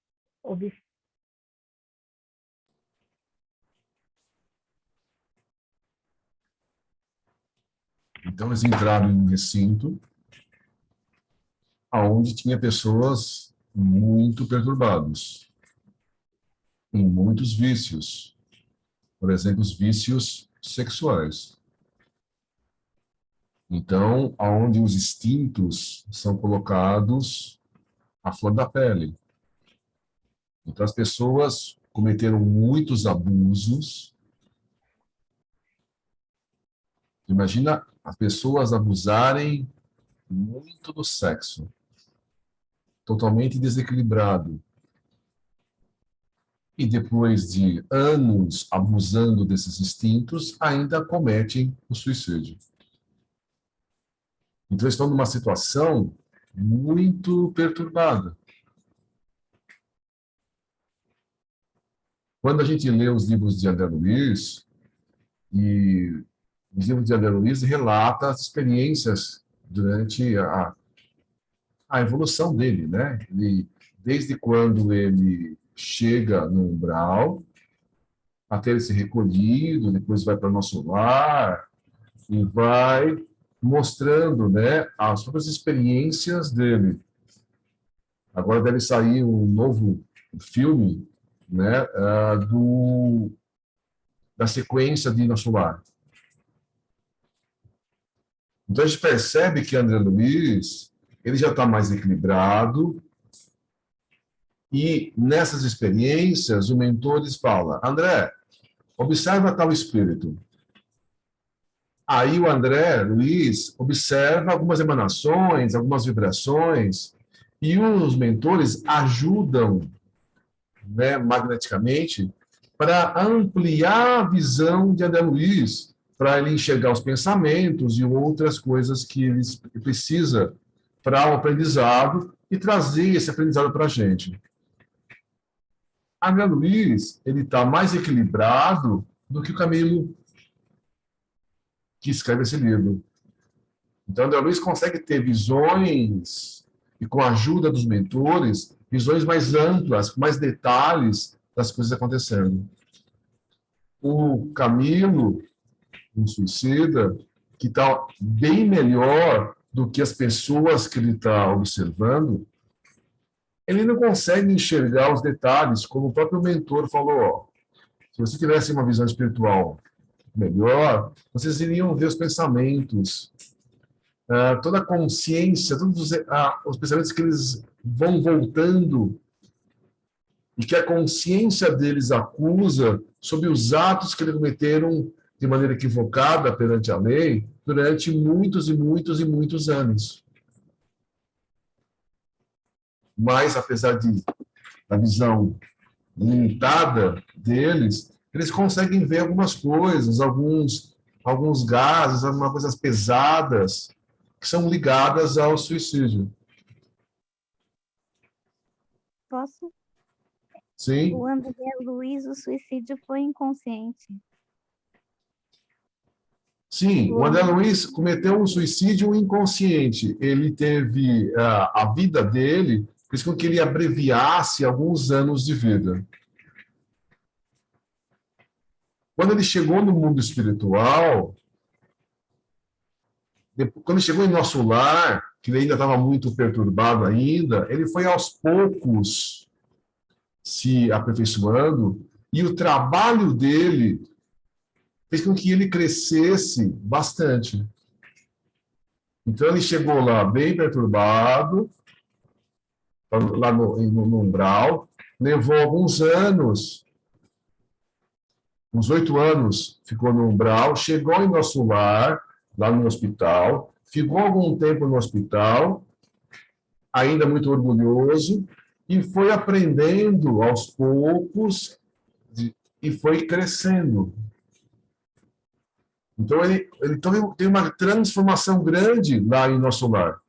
Então, eles entraram em um recinto onde tinha pessoas muito perturbadas, em muitos vícios. Por exemplo, os vícios sexuais. Então, onde os instintos são colocados à flor da pele. Então, as pessoas cometeram muitos abusos. Imagina as pessoas abusarem muito do sexo, totalmente desequilibrado. E depois de anos abusando desses instintos, ainda cometem o suicídio. Então, estão numa situação muito perturbada. Quando a gente lê os livros de André Luiz, e os livros de André Luiz relata as experiências durante a evolução dele, né? Desde quando ele chega no umbral, até ele ser recolhido, depois vai para o nosso lar, e vai mostrando, né, as próprias experiências dele. Agora deve sair um novo filme, né, da sequência de Nosso Lar. Então a gente percebe que André Luiz, ele já está mais equilibrado, e nessas experiências o mentor lhes fala: André, observa tal espírito. Aí o André Luiz observa algumas emanações, algumas vibrações, e os mentores ajudam, né, magneticamente, para ampliar a visão de André Luiz, para ele enxergar os pensamentos e outras coisas que ele precisa para o aprendizado e trazer esse aprendizado para a gente. André Luiz, ele está mais equilibrado do que o Camilo, que escreve esse livro. Então, André Luiz consegue ter visões, e com a ajuda dos mentores, visões mais amplas, com mais detalhes das coisas acontecendo. O Camilo, um suicida, que está bem melhor do que as pessoas que ele está observando, ele não consegue enxergar os detalhes, como o próprio mentor falou. Ó, se você tivesse uma visão espiritual melhor, vocês iriam ver os pensamentos, toda a consciência, todos os pensamentos que eles vão voltando e que a consciência deles acusa sobre os atos que eles cometeram de maneira equivocada perante a lei, durante muitos e muitos e muitos anos. Mas, apesar da visão limitada deles, eles conseguem ver algumas coisas, alguns gases, algumas coisas pesadas que são ligadas ao suicídio. Posso? Sim? O André Luiz, o suicídio foi inconsciente. Sim, o André Luiz cometeu um suicídio inconsciente. Ele teve a vida dele, fez com que ele abreviasse alguns anos de vida. Quando ele chegou no mundo espiritual, quando ele chegou em nosso lar, que ele ainda estava muito perturbado ainda, ele foi aos poucos se aperfeiçoando, e o trabalho dele fez com que ele crescesse bastante. Então, ele chegou lá bem perturbado, lá no umbral, levou alguns anos, uns 8 anos, ficou no umbral, chegou em nosso lar, lá no hospital, ficou algum tempo no hospital, ainda muito orgulhoso, e foi aprendendo aos poucos e foi crescendo. Então, ele tem uma transformação grande lá em nosso lar.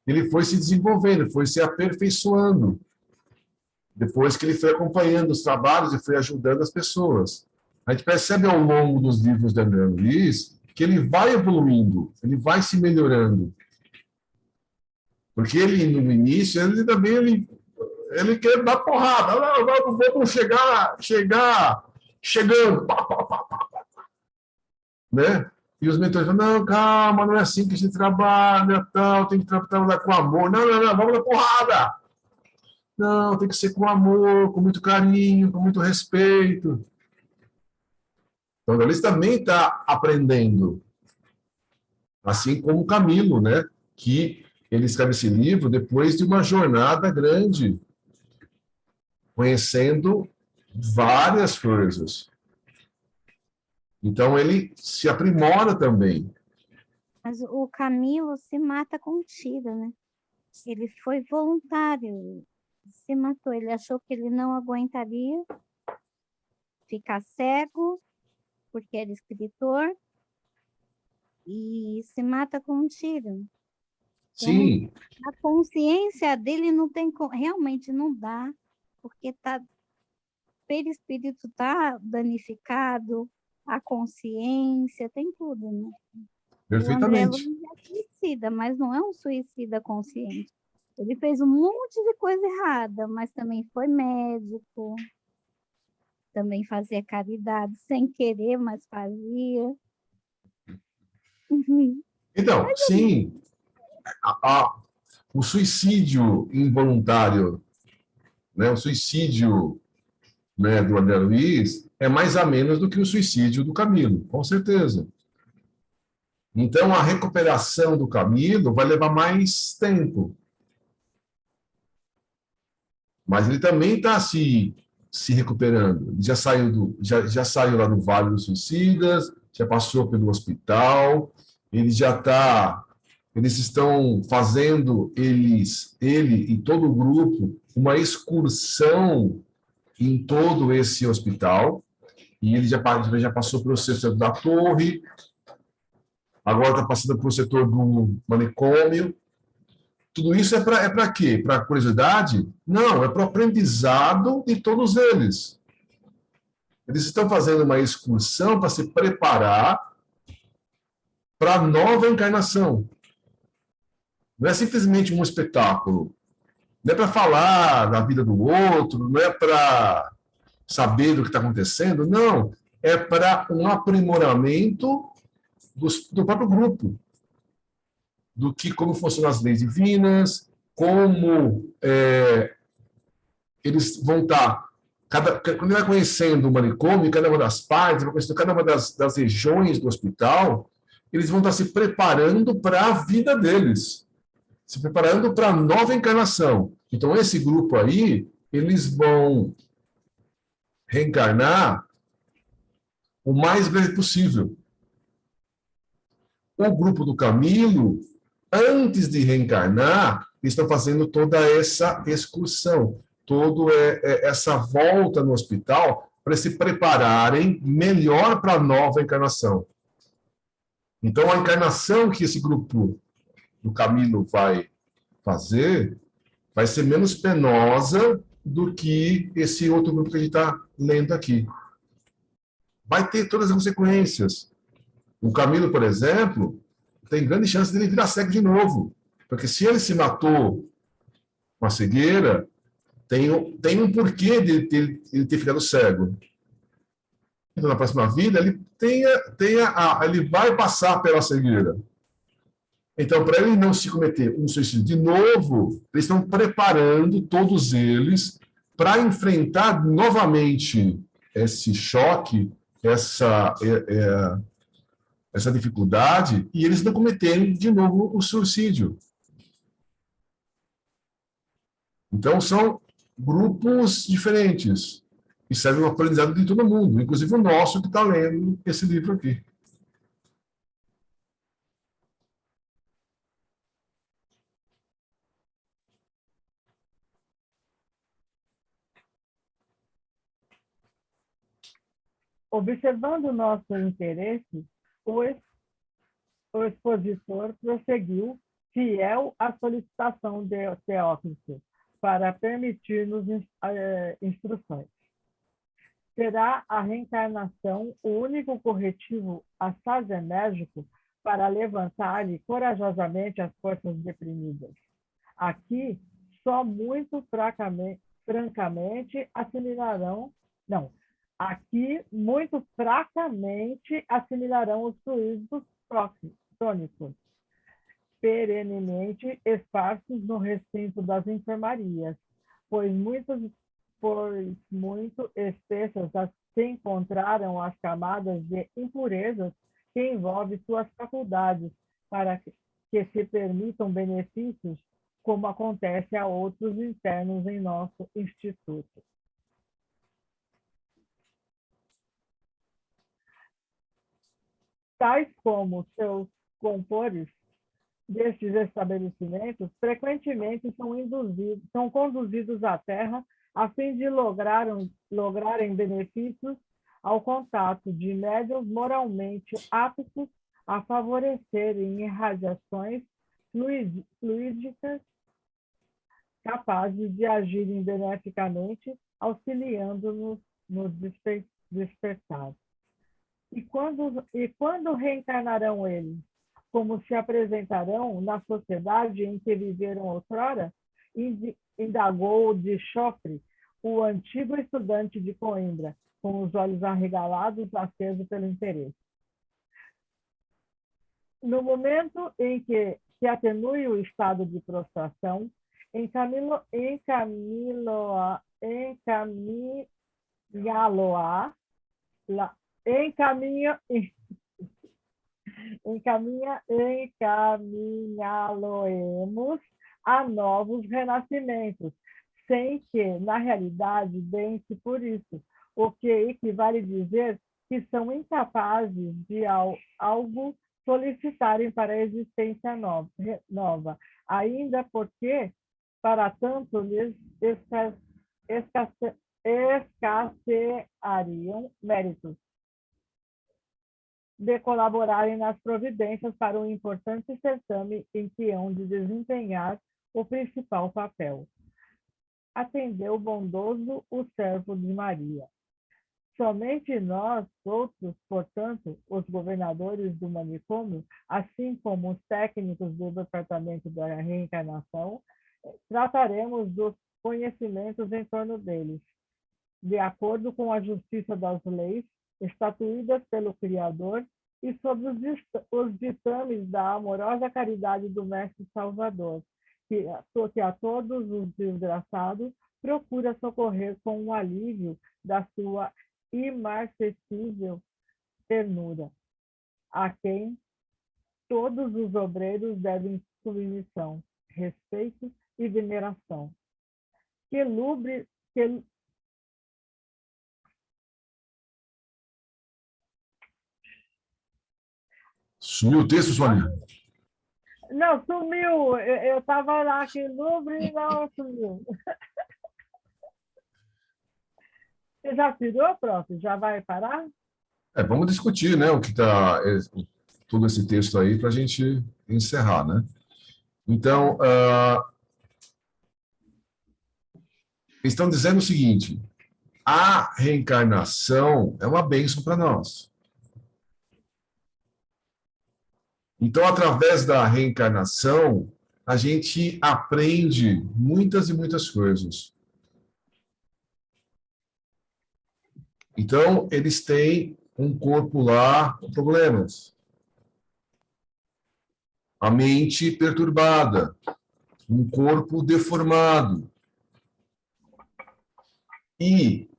Ele foi se desenvolvendo, foi se aperfeiçoando. Depois que ele foi acompanhando os trabalhos e foi ajudando as pessoas. A gente percebe ao longo dos livros de André Luiz que ele vai evoluindo, ele vai se melhorando. Porque ele, no início, ele também ele quer dar porrada. Vamos chegando. Pá, pá, pá, pá. Né? E os mentores falam, não, calma, não é assim que a gente trabalha, tal, tem que trabalhar com amor. Não, vamos dar porrada. Não, tem que ser com amor, com muito carinho, com muito respeito. Então, eles também está aprendendo. Assim como o Camilo, né? Que ele escreve esse livro depois de uma jornada grande, conhecendo várias coisas. Então, ele se aprimora também. Mas o Camilo se mata com um tiro, né? Ele foi voluntário, se matou. Ele achou que ele não aguentaria ficar cego, porque era escritor, e se mata com um tiro. Sim. Então, a consciência dele não tem, realmente não dá, porque o perispírito está danificado, a consciência, tem tudo, né? Perfeitamente. O André Luiz é suicida, mas não é um suicida consciente. Ele fez um monte de coisa errada, mas também foi médico, também fazia caridade sem querer, mas fazia. Então, sim, o suicídio involuntário, né, o suicídio, né, do André Luiz é mais ou menos do que o suicídio do Camilo, com certeza. Então, a recuperação do Camilo vai levar mais tempo. Mas ele também está se recuperando. Ele já saiu lá do Vale dos Suicidas, já passou pelo hospital, eles estão fazendo, ele e todo o grupo, uma excursão em todo esse hospital, e ele já passou pelo setor da torre, agora está passando pelo setor do manicômio. Tudo isso é para quê? Para curiosidade? Não, é para o aprendizado de todos eles. Eles estão fazendo uma excursão para se preparar para a nova encarnação. Não é simplesmente um espetáculo. Não é para falar da vida do outro, não é para saber do que está acontecendo, não. É para um aprimoramento do próprio grupo. Como funcionam as leis divinas, como eles vão estar... Quando ele vai conhecendo o manicômio, cada uma das partes, vai conhecendo cada uma das regiões do hospital, eles vão estar se preparando para a vida deles, se preparando para a nova encarnação. Então, esse grupo aí, eles vão reencarnar o mais breve possível. O grupo do Camilo, antes de reencarnar, estão fazendo toda essa excursão, toda essa volta no hospital para se prepararem melhor para a nova encarnação. Então, a encarnação que esse grupo do Camilo vai fazer vai ser menos penosa do que esse outro grupo que a gente está lendo aqui. Vai ter todas as consequências. O Camilo, por exemplo, tem grande chance de ele virar cego de novo. Porque se ele se matou com a cegueira, tem um porquê de ele ter ficado cego. Então, na próxima vida, ele vai passar pela cegueira. Então, para ele não se cometer um suicídio de novo, eles estão preparando todos eles para enfrentar novamente esse choque, essa dificuldade, e eles não cometerem de novo o suicídio. Então, são grupos diferentes, e servem um aprendizado de todo mundo, inclusive o nosso que está lendo esse livro aqui. Observando nosso interesse, o expositor prosseguiu, fiel à solicitação de Teócrito, para permitir-nos instruções. Será a reencarnação o único corretivo assaz enérgico para levantar-lhe corajosamente as forças deprimidas. Aqui, só muito francamente assimilarão, não, aqui, muito fracamente assimilarão os fluidos tônicos, perenemente esparsos no recinto das enfermarias, pois muito espessas se encontraram as camadas de impurezas que envolvem suas faculdades, para que se permitam benefícios, como acontece a outros internos em nosso instituto. Tais como seus compores destes estabelecimentos, frequentemente são conduzidos à Terra a fim de lograrem benefícios ao contato de médiuns moralmente aptos a favorecerem irradiações fluídicas capazes de agirem beneficamente, auxiliando-nos no despertar. E quando reencarnarão eles? Como se apresentarão na sociedade em que viveram outrora? Indagou de Chofre, o antigo estudante de Coimbra, com os olhos arregalados, aceso pelo interesse. No momento em que se atenue o estado de prostração, encaminhá-lo-á encaminhá-lo-emos a novos renascimentos, sem que, na realidade, deem-se por isso, o que equivale dizer que são incapazes de algo solicitarem para a existência nova, ainda porque, para tanto, lhes escasseariam méritos de colaborarem nas providências para um importante certame em que hão de desempenhar o principal papel. Atendeu bondoso o servo de Maria. Somente nós, outros, portanto, os governadores do manicômio, assim como os técnicos do Departamento da Reencarnação, trataremos dos conhecimentos em torno deles, de acordo com a justiça das leis estatuídas pelo Criador e sobre os ditames da amorosa caridade do Mestre Salvador, que a todos os desgraçados procura socorrer com um alívio da sua imarcessível ternura, a quem todos os obreiros devem submissão, respeito e veneração. Sumiu o texto, Sônia? Não, sumiu. Eu estava lá aqui no e não sumiu. Você já tirou, prof? Já vai parar? Vamos discutir, né, o que está todo esse texto aí para a gente encerrar, né? Então, estão dizendo o seguinte: a reencarnação é uma bênção para nós. Então, através da reencarnação, a gente aprende muitas e muitas coisas. Então, eles têm um corpo lá com problemas. A mente perturbada. Um corpo deformado. E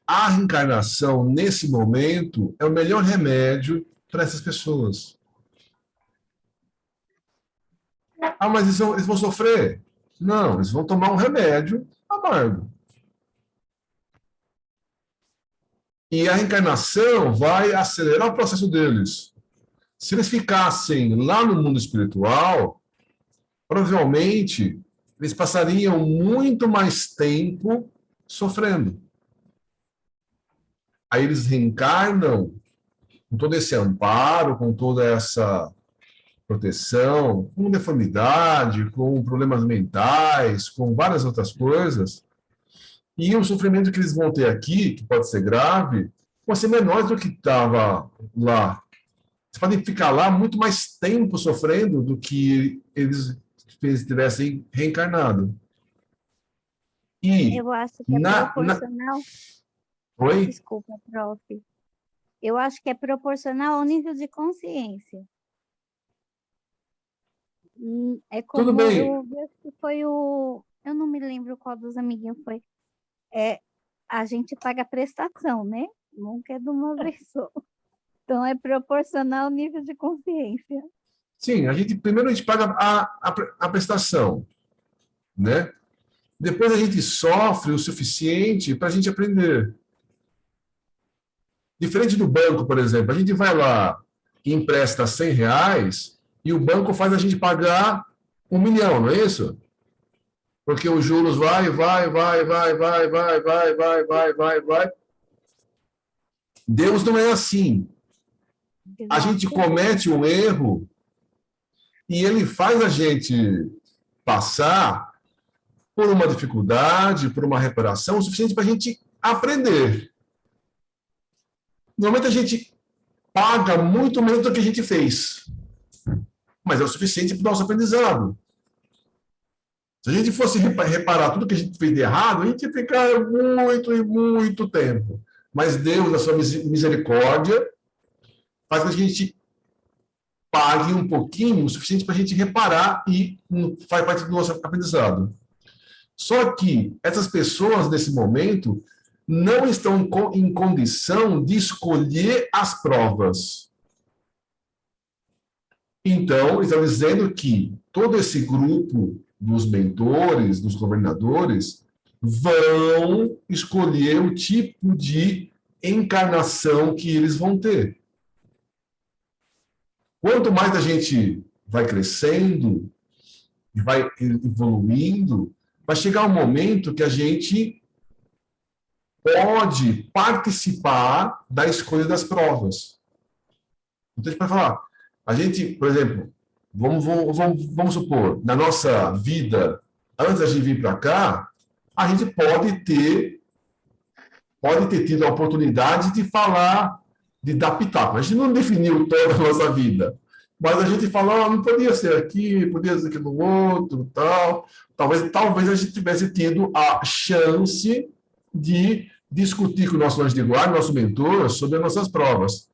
a reencarnação, nesse momento, é o melhor remédio para essas pessoas. Ah, mas eles vão sofrer? Não, eles vão tomar um remédio amargo. E a reencarnação vai acelerar o processo deles. Se eles ficassem lá no mundo espiritual, provavelmente eles passariam muito mais tempo sofrendo. Aí eles reencarnam com todo esse amparo, com toda essa proteção, com deformidade, com problemas mentais, com várias outras coisas. E o sofrimento que eles vão ter aqui, que pode ser grave, pode ser menor do que estava lá. Eles podem ficar lá muito mais tempo sofrendo do que eles tivessem reencarnado. E eu acho que é proporcional. Oi? Desculpa, prof. Eu acho que é proporcional ao nível de consciência. É como Tudo bem. eu vi que foi o... Eu não me lembro qual dos amiguinhos foi. A gente paga prestação, né? Nunca é de uma vez só. Então, é proporcional ao nível de consciência. Sim, primeiro a gente paga a prestação, né? Depois a gente sofre o suficiente para a gente aprender. Diferente do banco, por exemplo, a gente vai lá e empresta R$100 e o banco faz a gente pagar 1 milhão, não é isso? Porque os juros vai. Deus não é assim. A gente comete um erro e ele faz a gente passar por uma dificuldade, por uma reparação, o suficiente para a gente aprender. Normalmente a gente paga muito menos do que a gente fez, mas é o suficiente para o nosso aprendizado. Se a gente fosse reparar tudo que a gente fez de errado, a gente ia ficar muito e muito tempo. Mas Deus, na sua misericórdia, faz com que a gente pague um pouquinho, o suficiente para a gente reparar e faz parte do nosso aprendizado. Só que essas pessoas, nesse momento, não estão em condição de escolher as provas. Então, estão dizendo que todo esse grupo dos mentores, dos governadores, vão escolher o tipo de encarnação que eles vão ter. Quanto mais a gente vai crescendo, vai evoluindo, vai chegar um momento que a gente pode participar da escolha das provas. Então, a gente pode falar, a gente, por exemplo, vamos supor, na nossa vida, antes de vir para cá, a gente pode ter tido a oportunidade de falar, de dar pitaco. A gente não definiu toda a nossa vida, mas a gente falou, não podia ser aqui, podia ser aqui no outro, tal. Talvez a gente tivesse tido a chance de discutir com o nosso anjo de guarda, nosso mentor, sobre as nossas provas.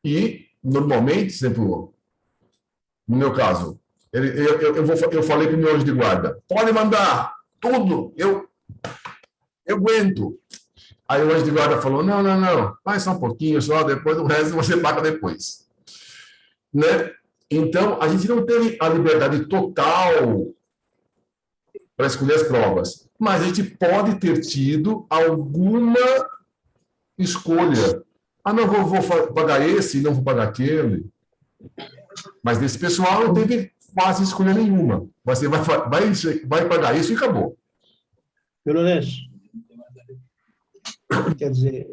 E, normalmente, por exemplo, no meu caso, eu falei para o meu anjo de guarda, pode mandar tudo, eu aguento. Aí o anjo de guarda falou, não, vai só um pouquinho, só depois o resto você paga depois. Né? Então, a gente não teve a liberdade total para escolher as provas, mas a gente pode ter tido alguma escolha. Ah, não, vou pagar esse, não vou pagar aquele. Mas desse pessoal não teve quase escolha nenhuma. Você vai pagar isso e acabou. Lourenço, quer dizer,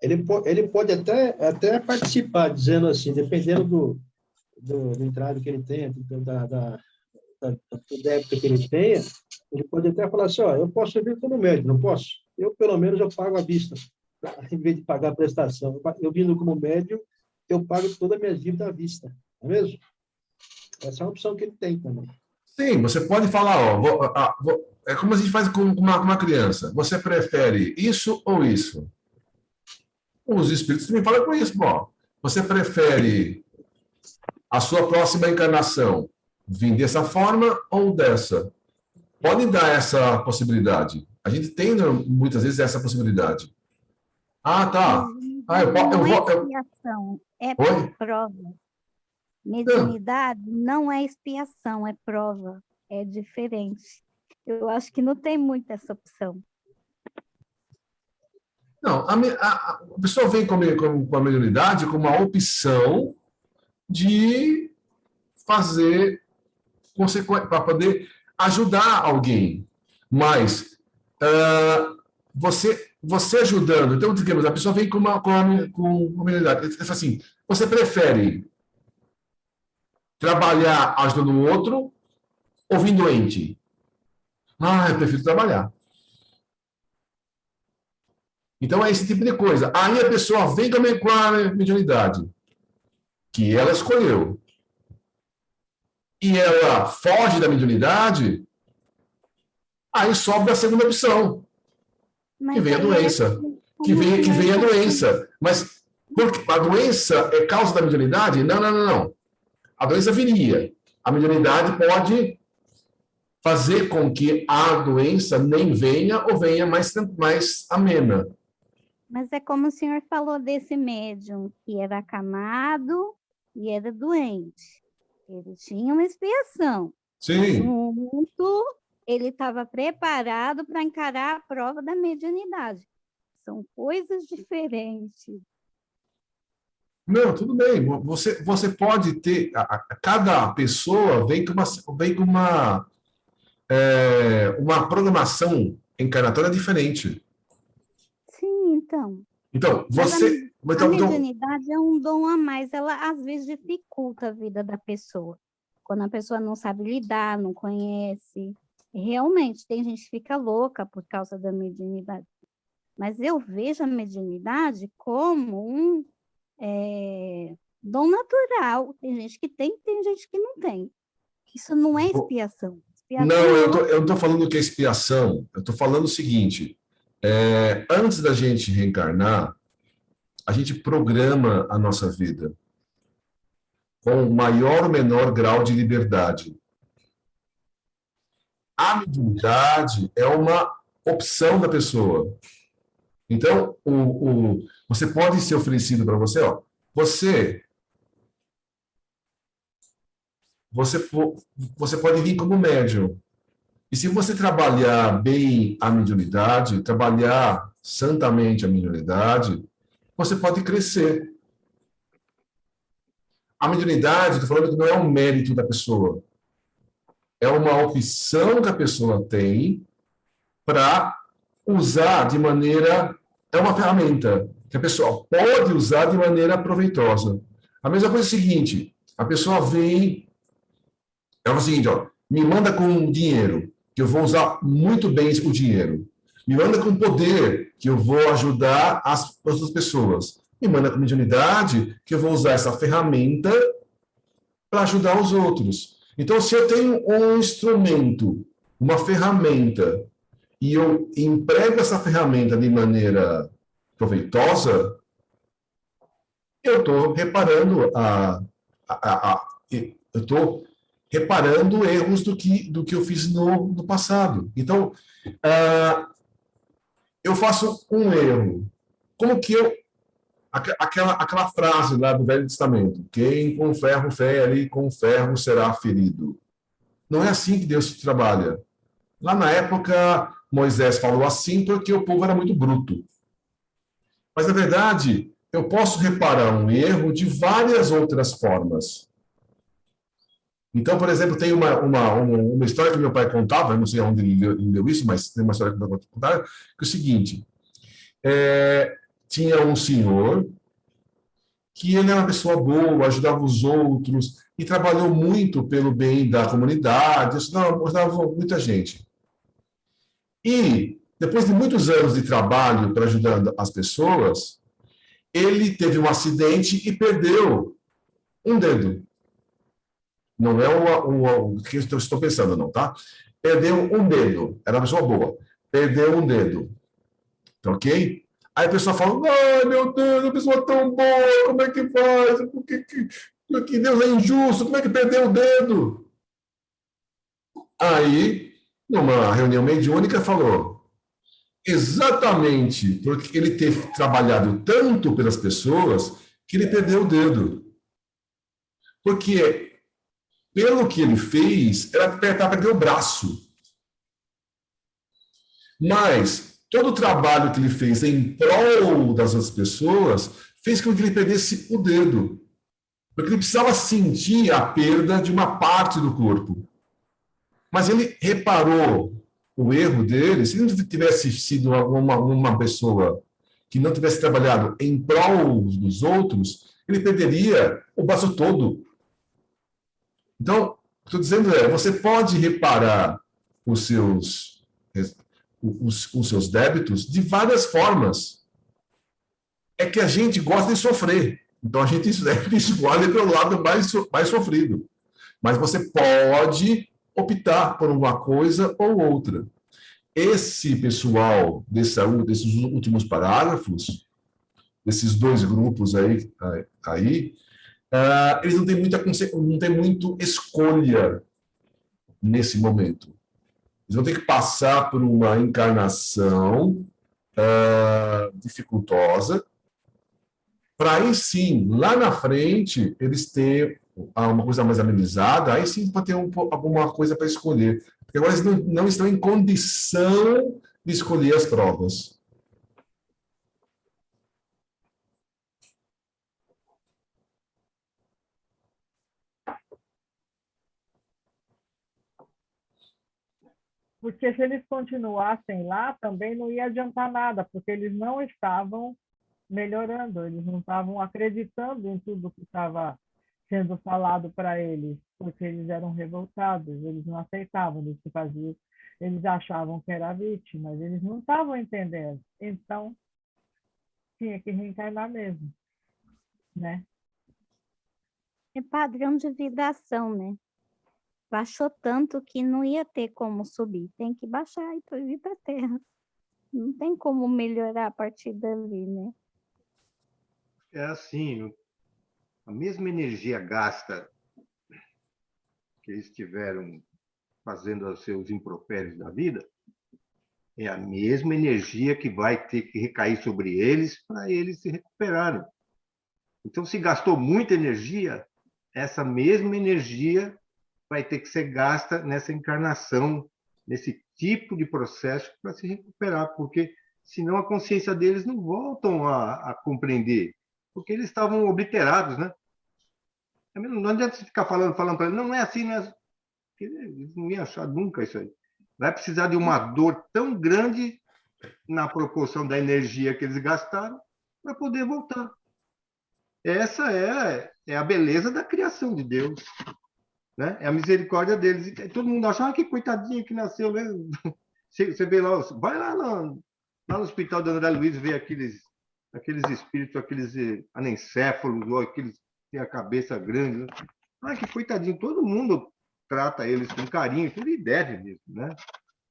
ele pode até participar, dizendo assim, dependendo do entrave que ele tenha, da débito que ele tenha, ele pode até falar assim, ó, eu posso vir como médico, não posso? Eu, pelo menos, eu pago à vista, em vez de pagar a prestação. Eu vindo como médico, eu pago toda a minha dívida à vista, não é mesmo? Essa é uma opção que ele tem também. Sim, você pode falar, ó, é como a gente faz com uma criança. Você prefere isso ou isso? Os espíritos também falam com isso, ó. Você prefere a sua próxima encarnação vir dessa forma ou dessa? Pode dar essa possibilidade. A gente tem, muitas vezes, essa possibilidade. Ah, tá. Ah, Não é expiação, é Oi? prova. Mediunidade não é expiação, é prova. É diferente. Eu acho que não tem muito essa opção. Não, a pessoa vem com a mediunidade como uma opção de fazer para poder ajudar alguém. Mas você ajudando, então, digamos, a pessoa vem com uma mediunidade. Ele fala assim, você prefere trabalhar ajudando o outro ou vir doente? Ah, eu prefiro trabalhar. Então, é esse tipo de coisa. Aí a pessoa vem com a mediunidade que ela escolheu. E ela foge da mediunidade, aí sobra a segunda opção, que vem a doença. Que vem a doença. Mas porque a doença é causa da mediunidade? Não. A doença viria. A mediunidade pode fazer com que a doença nem venha ou venha mais amena. Mas é como o senhor falou desse médium, que era acamado e era doente. Ele tinha uma expiação. Sim. Junto, ele estava preparado para encarar a prova da mediunidade. São coisas diferentes. Não, tudo bem. Você pode ter... cada pessoa vem com uma programação encarnatória diferente. Sim, então. Então, você... A mediunidade é um dom a mais. Ela, às vezes, dificulta a vida da pessoa. Quando a pessoa não sabe lidar, não conhece. Realmente, tem gente que fica louca por causa da mediunidade. Mas eu vejo a mediunidade como um dom natural. Tem gente que tem gente que não tem. Isso não é expiação. Não, eu não estou falando que é expiação. Eu estou falando o seguinte. Antes da gente reencarnar, a gente programa a nossa vida com maior ou menor grau de liberdade. A mediunidade é uma opção da pessoa. Então, você pode ser oferecido para você, ó, você pode vir como médium. E se você trabalhar bem a mediunidade, trabalhar santamente a mediunidade, você pode crescer. A mediunidade, estou falando que não é um mérito da pessoa. É uma opção que a pessoa tem para usar de maneira... É uma ferramenta que a pessoa pode usar de maneira proveitosa. A mesma coisa é o seguinte, a pessoa vem... É o seguinte, ó, me manda com dinheiro, que eu vou usar muito bem o dinheiro. Me manda com poder, que eu vou ajudar as outras pessoas. Me manda com mediunidade, que eu vou usar essa ferramenta para ajudar os outros. Então, se eu tenho um instrumento, uma ferramenta, e eu emprego essa ferramenta de maneira proveitosa, eu estou reparando eu estou reparando erros do que eu fiz no passado. Então, eu faço um erro. Como que eu... Aquela frase lá do Velho Testamento, quem com ferro fere, com ferro será ferido. Não é assim que Deus trabalha. Lá na época, Moisés falou assim porque o povo era muito bruto. Mas, na verdade, eu posso reparar um erro de várias outras formas. Então, por exemplo, tem uma história que meu pai contava, eu não sei onde ele leu isso, mas tem uma história que meu pai contava, que é o seguinte, tinha um senhor que ele era uma pessoa boa, ajudava os outros e trabalhou muito pelo bem da comunidade, ajudava muita gente. E, depois de muitos anos de trabalho para ajudar as pessoas, ele teve um acidente e perdeu um dedo. Não é o que eu estou pensando, não, tá? Perdeu um dedo. Era uma pessoa boa. Perdeu um dedo. Tá ok? Aí a pessoa fala, ai, meu Deus, a pessoa tão boa, como é que faz? Por que Deus é injusto? Como é que perdeu o dedo? Aí, numa reunião mediúnica, falou, exatamente porque ele teve trabalhado tanto pelas pessoas que ele perdeu o dedo. Porque, pelo que ele fez, era para perder o braço. Mas todo o trabalho que ele fez em prol das outras pessoas fez com que ele perdesse o dedo. Porque ele precisava sentir a perda de uma parte do corpo. Mas ele reparou o erro dele. Se ele tivesse sido uma pessoa que não tivesse trabalhado em prol dos outros, ele perderia o braço todo. Então, o que estou dizendo você pode reparar os seus débitos de várias formas. É que a gente gosta de sofrer. Então, a gente escolhe pelo lado mais sofrido. Mas você pode optar por uma coisa ou outra. Esse pessoal desses últimos parágrafos, desses dois grupos aí eles não têm muito escolha nesse momento. Eles vão ter que passar por uma encarnação dificultosa, para aí sim, lá na frente, eles ter uma coisa mais amenizada, aí sim pode ter alguma coisa para escolher. Porque agora eles não estão em condição de escolher as provas. Porque se eles continuassem lá, também não ia adiantar nada, porque eles não estavam melhorando, eles não estavam acreditando em tudo que estava sendo falado para eles, porque eles eram revoltados, eles não aceitavam o que faziam, eles achavam que era vítima, mas eles não estavam entendendo. Então, tinha que reencarnar mesmo, né? É padrão de vibração, né? Baixou tanto que não ia ter como subir. Tem que baixar e vir para a Terra. Não tem como melhorar a partir dali, né? É assim, a mesma energia gasta que eles tiveram fazendo os seus impropérios da vida, é a mesma energia que vai ter que recair sobre eles para eles se recuperarem. Então, se gastou muita energia, essa mesma energia vai ter que ser gasta nessa encarnação, nesse tipo de processo para se recuperar, porque senão a consciência deles não voltam a compreender, porque eles estavam obliterados, né? Não adianta você ficar falando para eles, não é assim, né? Eles não iam achar nunca isso aí. Vai precisar de uma dor tão grande na proporção da energia que eles gastaram para poder voltar. Essa é a beleza da criação de Deus, né? É a misericórdia deles. E todo mundo acha, que coitadinho que nasceu, né? Você vê lá, vai lá no hospital da André Luiz ver aqueles espíritos, aqueles anencéfalos, ou aqueles que têm a cabeça grande. Né? Que coitadinho, todo mundo trata eles com carinho, tudo e deve mesmo, né?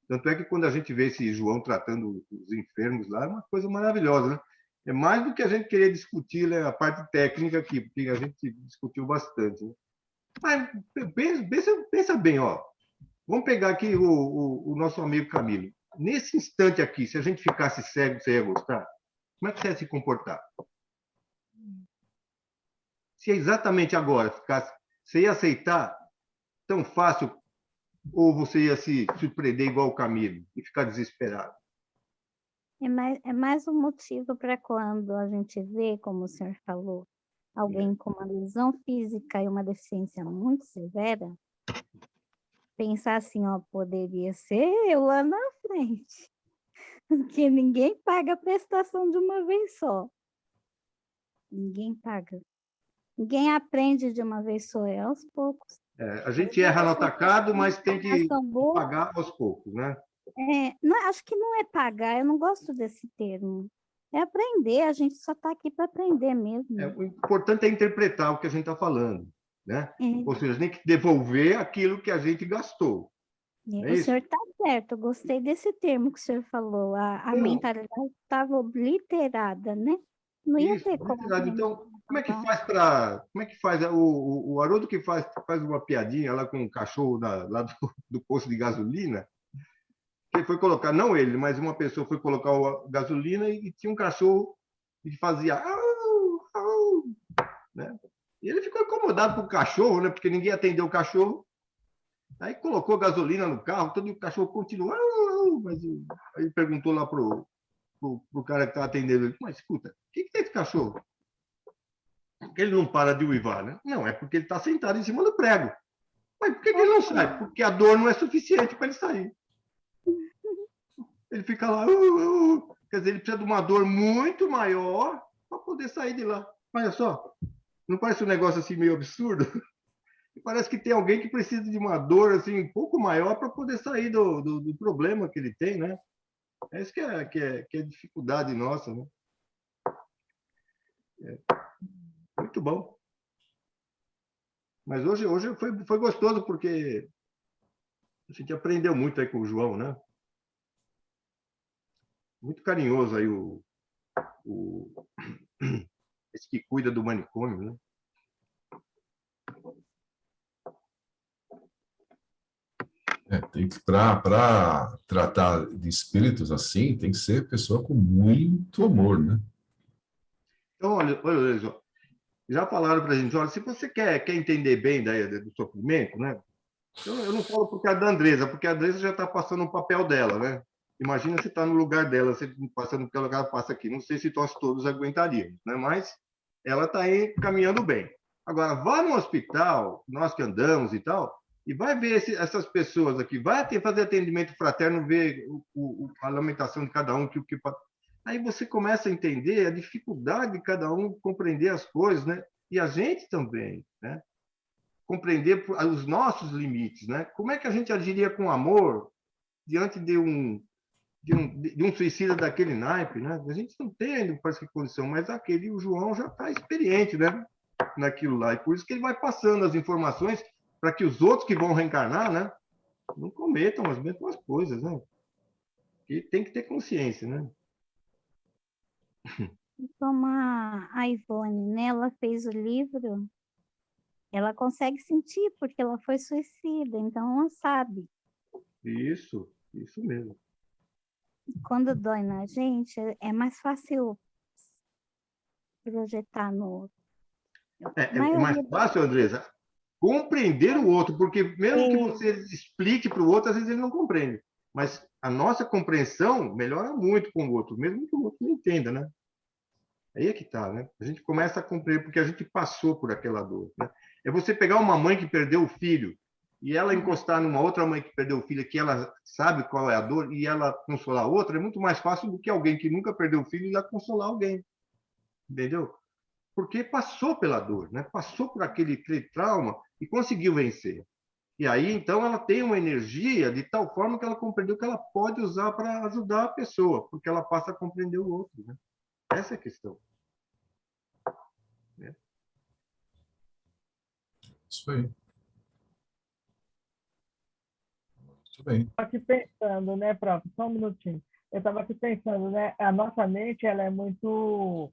Tanto é que quando a gente vê esse João tratando os enfermos lá, é uma coisa maravilhosa, né? É mais do que a gente querer discutir, né, a parte técnica aqui, porque a gente discutiu bastante. Né? Mas pensa bem, ó. Vamos pegar aqui o nosso amigo Camilo. Nesse instante aqui, se a gente ficasse cego, você ia gostar? Como é que você ia se comportar? Se exatamente agora ficasse, você ia aceitar tão fácil ou você ia se surpreender igual o Camilo e ficar desesperado? É mais um motivo para quando a gente vê, como o senhor falou, alguém com uma lesão física e uma deficiência muito severa, pensar assim, ó, poderia ser eu lá na frente, porque ninguém paga a prestação de uma vez só. Ninguém paga. Ninguém aprende de uma vez só, é aos poucos. A gente erra no atacado, mas tem que Ação boa, pagar aos poucos, né? acho que não é pagar, eu não gosto desse termo. É aprender, a gente só está aqui para aprender mesmo. O importante é interpretar o que a gente está falando, né? É. Ou seja, a gente tem que devolver aquilo que a gente gastou. O senhor está certo, eu gostei desse termo que o senhor falou. A mentalidade estava obliterada, né? Não ia ter como. Então, como é que faz para. Como é que faz? O Haroldo que faz uma piadinha lá com o cachorro lá do posto de gasolina. Ele foi colocar, não ele, mas uma pessoa foi colocar a gasolina e tinha um cachorro que fazia. Au, au, né? E ele ficou incomodado com o cachorro, né? Porque ninguém atendeu o cachorro. Aí colocou gasolina no carro, todo o cachorro continuou. Mas aí perguntou lá pro cara que estava atendendo ele, mas escuta, o que tem esse cachorro? Ele não para de uivar, né? Não, é porque ele está sentado em cima do prego. Mas por que ele não sai? Porque a dor não é suficiente para ele sair. Ele fica lá, quer dizer, ele precisa de uma dor muito maior para poder sair de lá. Olha só, não parece um negócio assim meio absurdo? Parece que tem alguém que precisa de uma dor assim um pouco maior para poder sair do problema que ele tem, né? É isso que é dificuldade nossa, né? Muito bom. Mas hoje foi gostoso porque a gente aprendeu muito aí com o João, né? Muito carinhoso aí esse que cuida do manicômio, né? Tem que, para tratar de espíritos assim, tem que ser pessoa com muito amor, né? Então, olha, já falaram para a gente, olha, se você quer entender bem do sofrimento, né? Eu não falo porque é da Andresa, porque a Andresa já está passando o papel dela, né? Imagina se está no lugar dela, se passando pelo que ela passa aqui. Não sei se nós todos aguentaríamos, né? Mas ela está aí caminhando bem. Agora, vá no hospital, nós que andamos e tal, e vai ver essas pessoas aqui, vai fazer atendimento fraterno, ver a lamentação de cada um, aí você começa a entender a dificuldade de cada um compreender as coisas, né? E a gente também, né? Compreender os nossos limites, né? Como é que a gente agiria com amor diante de um suicida daquele naipe, né? A gente não tem ainda, parece que condição, mas o João já está experiente, né? Naquilo lá, e por isso que ele vai passando as informações para que os outros que vão reencarnar, né? Não cometam as mesmas coisas, né? E tem que ter consciência, né? Como a Ivone, né? Ela fez o livro, ela consegue sentir, porque ela foi suicida, então ela sabe. Isso mesmo. Quando dói na gente, é mais fácil projetar no outro. É mais fácil, Andresa, compreender o outro, porque mesmo que você explique para o outro, às vezes ele não compreende. Mas a nossa compreensão melhora muito com o outro, mesmo que o outro não entenda, né? Aí é que tá, né? A gente começa a compreender porque a gente passou por aquela dor, né? É você pegar uma mãe que perdeu o filho e ela encostar numa outra mãe que perdeu o filho, que ela sabe qual é a dor, e ela consolar a outra, é muito mais fácil do que alguém que nunca perdeu o filho e ir lá consolar alguém. Entendeu? Porque passou pela dor, né? Passou por aquele trauma e conseguiu vencer. E aí, então, ela tem uma energia de tal forma que ela compreendeu que ela pode usar para ajudar a pessoa, porque ela passa a compreender o outro, né? Essa é a questão. Né? Isso aí. Muito bem. Estou aqui pensando, né, próprio, só um minutinho. Eu estava aqui pensando, né, a nossa mente, ela é muito...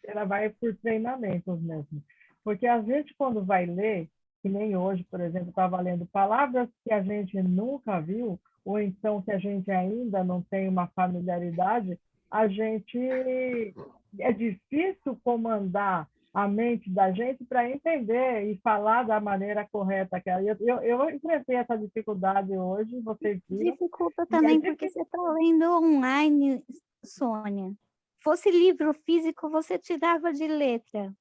ela vai por treinamentos mesmo. Porque a gente, quando vai ler, que nem hoje, por exemplo, estava lendo palavras que a gente nunca viu, ou então que a gente ainda não tem uma familiaridade, a gente... É difícil comandar a mente da gente para entender e falar da maneira correta. Eu enfrentei essa dificuldade hoje, vocês viram. Dificulta também porque você está lendo online, Sônia. Fosse livro físico, você tirava de letra.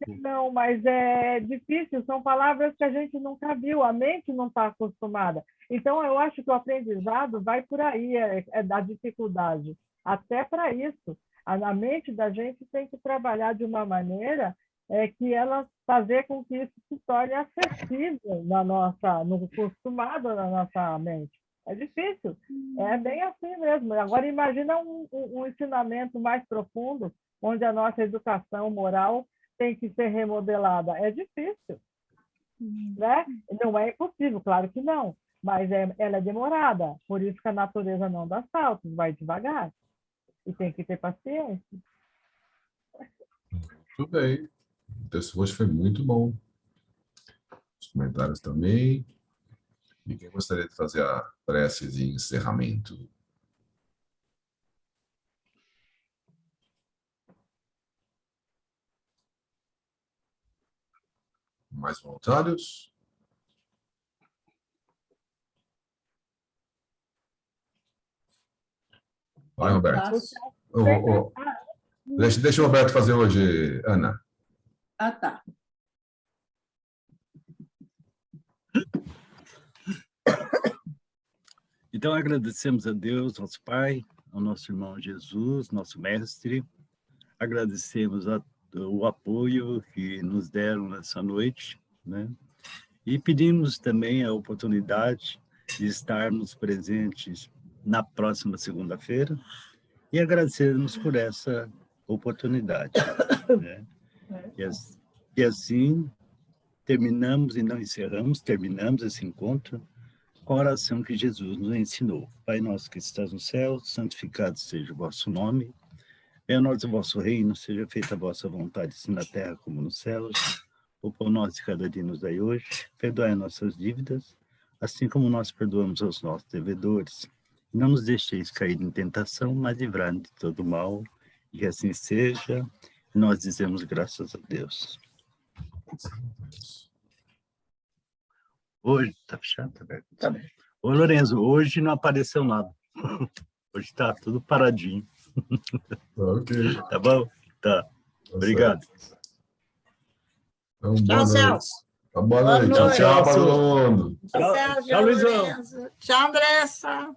Não, mas é difícil, são palavras que a gente nunca viu, a mente não está acostumada. Então, eu acho que o aprendizado vai por aí, é da dificuldade. Até para isso, a mente da gente tem que trabalhar de uma maneira que ela fazer com que isso se torne acessível no acostumado na nossa mente. É difícil, é bem assim mesmo. Agora, imagina um ensinamento mais profundo, onde a nossa educação moral tem que ser remodelada. É difícil, né? Não é impossível, claro que não, mas ela é demorada. Por isso que a natureza não dá saltos, vai devagar. E tem que ter paciência. Tudo bem. O texto hoje foi muito bom. Os comentários também. E quem gostaria de fazer a prece de encerramento? Mais voluntários? Vai, Roberto. Deixa o Roberto fazer hoje, Ana. Ah, tá. Então, agradecemos a Deus, nosso Pai, ao nosso irmão Jesus, nosso mestre. Agradecemos o apoio que nos deram nessa noite, né? E pedimos também a oportunidade de estarmos presentes na próxima segunda-feira e agradecemos por essa oportunidade, né? E assim terminamos e não encerramos, terminamos esse encontro com a oração que Jesus nos ensinou. Pai nosso que estás no céu, santificado seja o vosso nome. Venha a nós o vosso reino, seja feita a vossa vontade, assim na terra como nos céus. O pão nosso de cada dia nos dai hoje. Perdoai nossas dívidas, assim como nós perdoamos aos nossos devedores. Não nos deixeis cair em tentação, mas livrai-nos de todo mal. E assim seja. Nós dizemos graças a Deus. Hoje, tá fechado? Tá aberto? Tá bem. Ô, Lorenzo, hoje não apareceu nada. Hoje está tudo paradinho. Ok. Tá bom? Tá. Obrigado. Então, Tchau, Celso. Boa noite. Boa noite. Tchau para todo mundo. Tchau, Tchau, Luizão. Lorenzo. Tchau, Andressa. Tchau,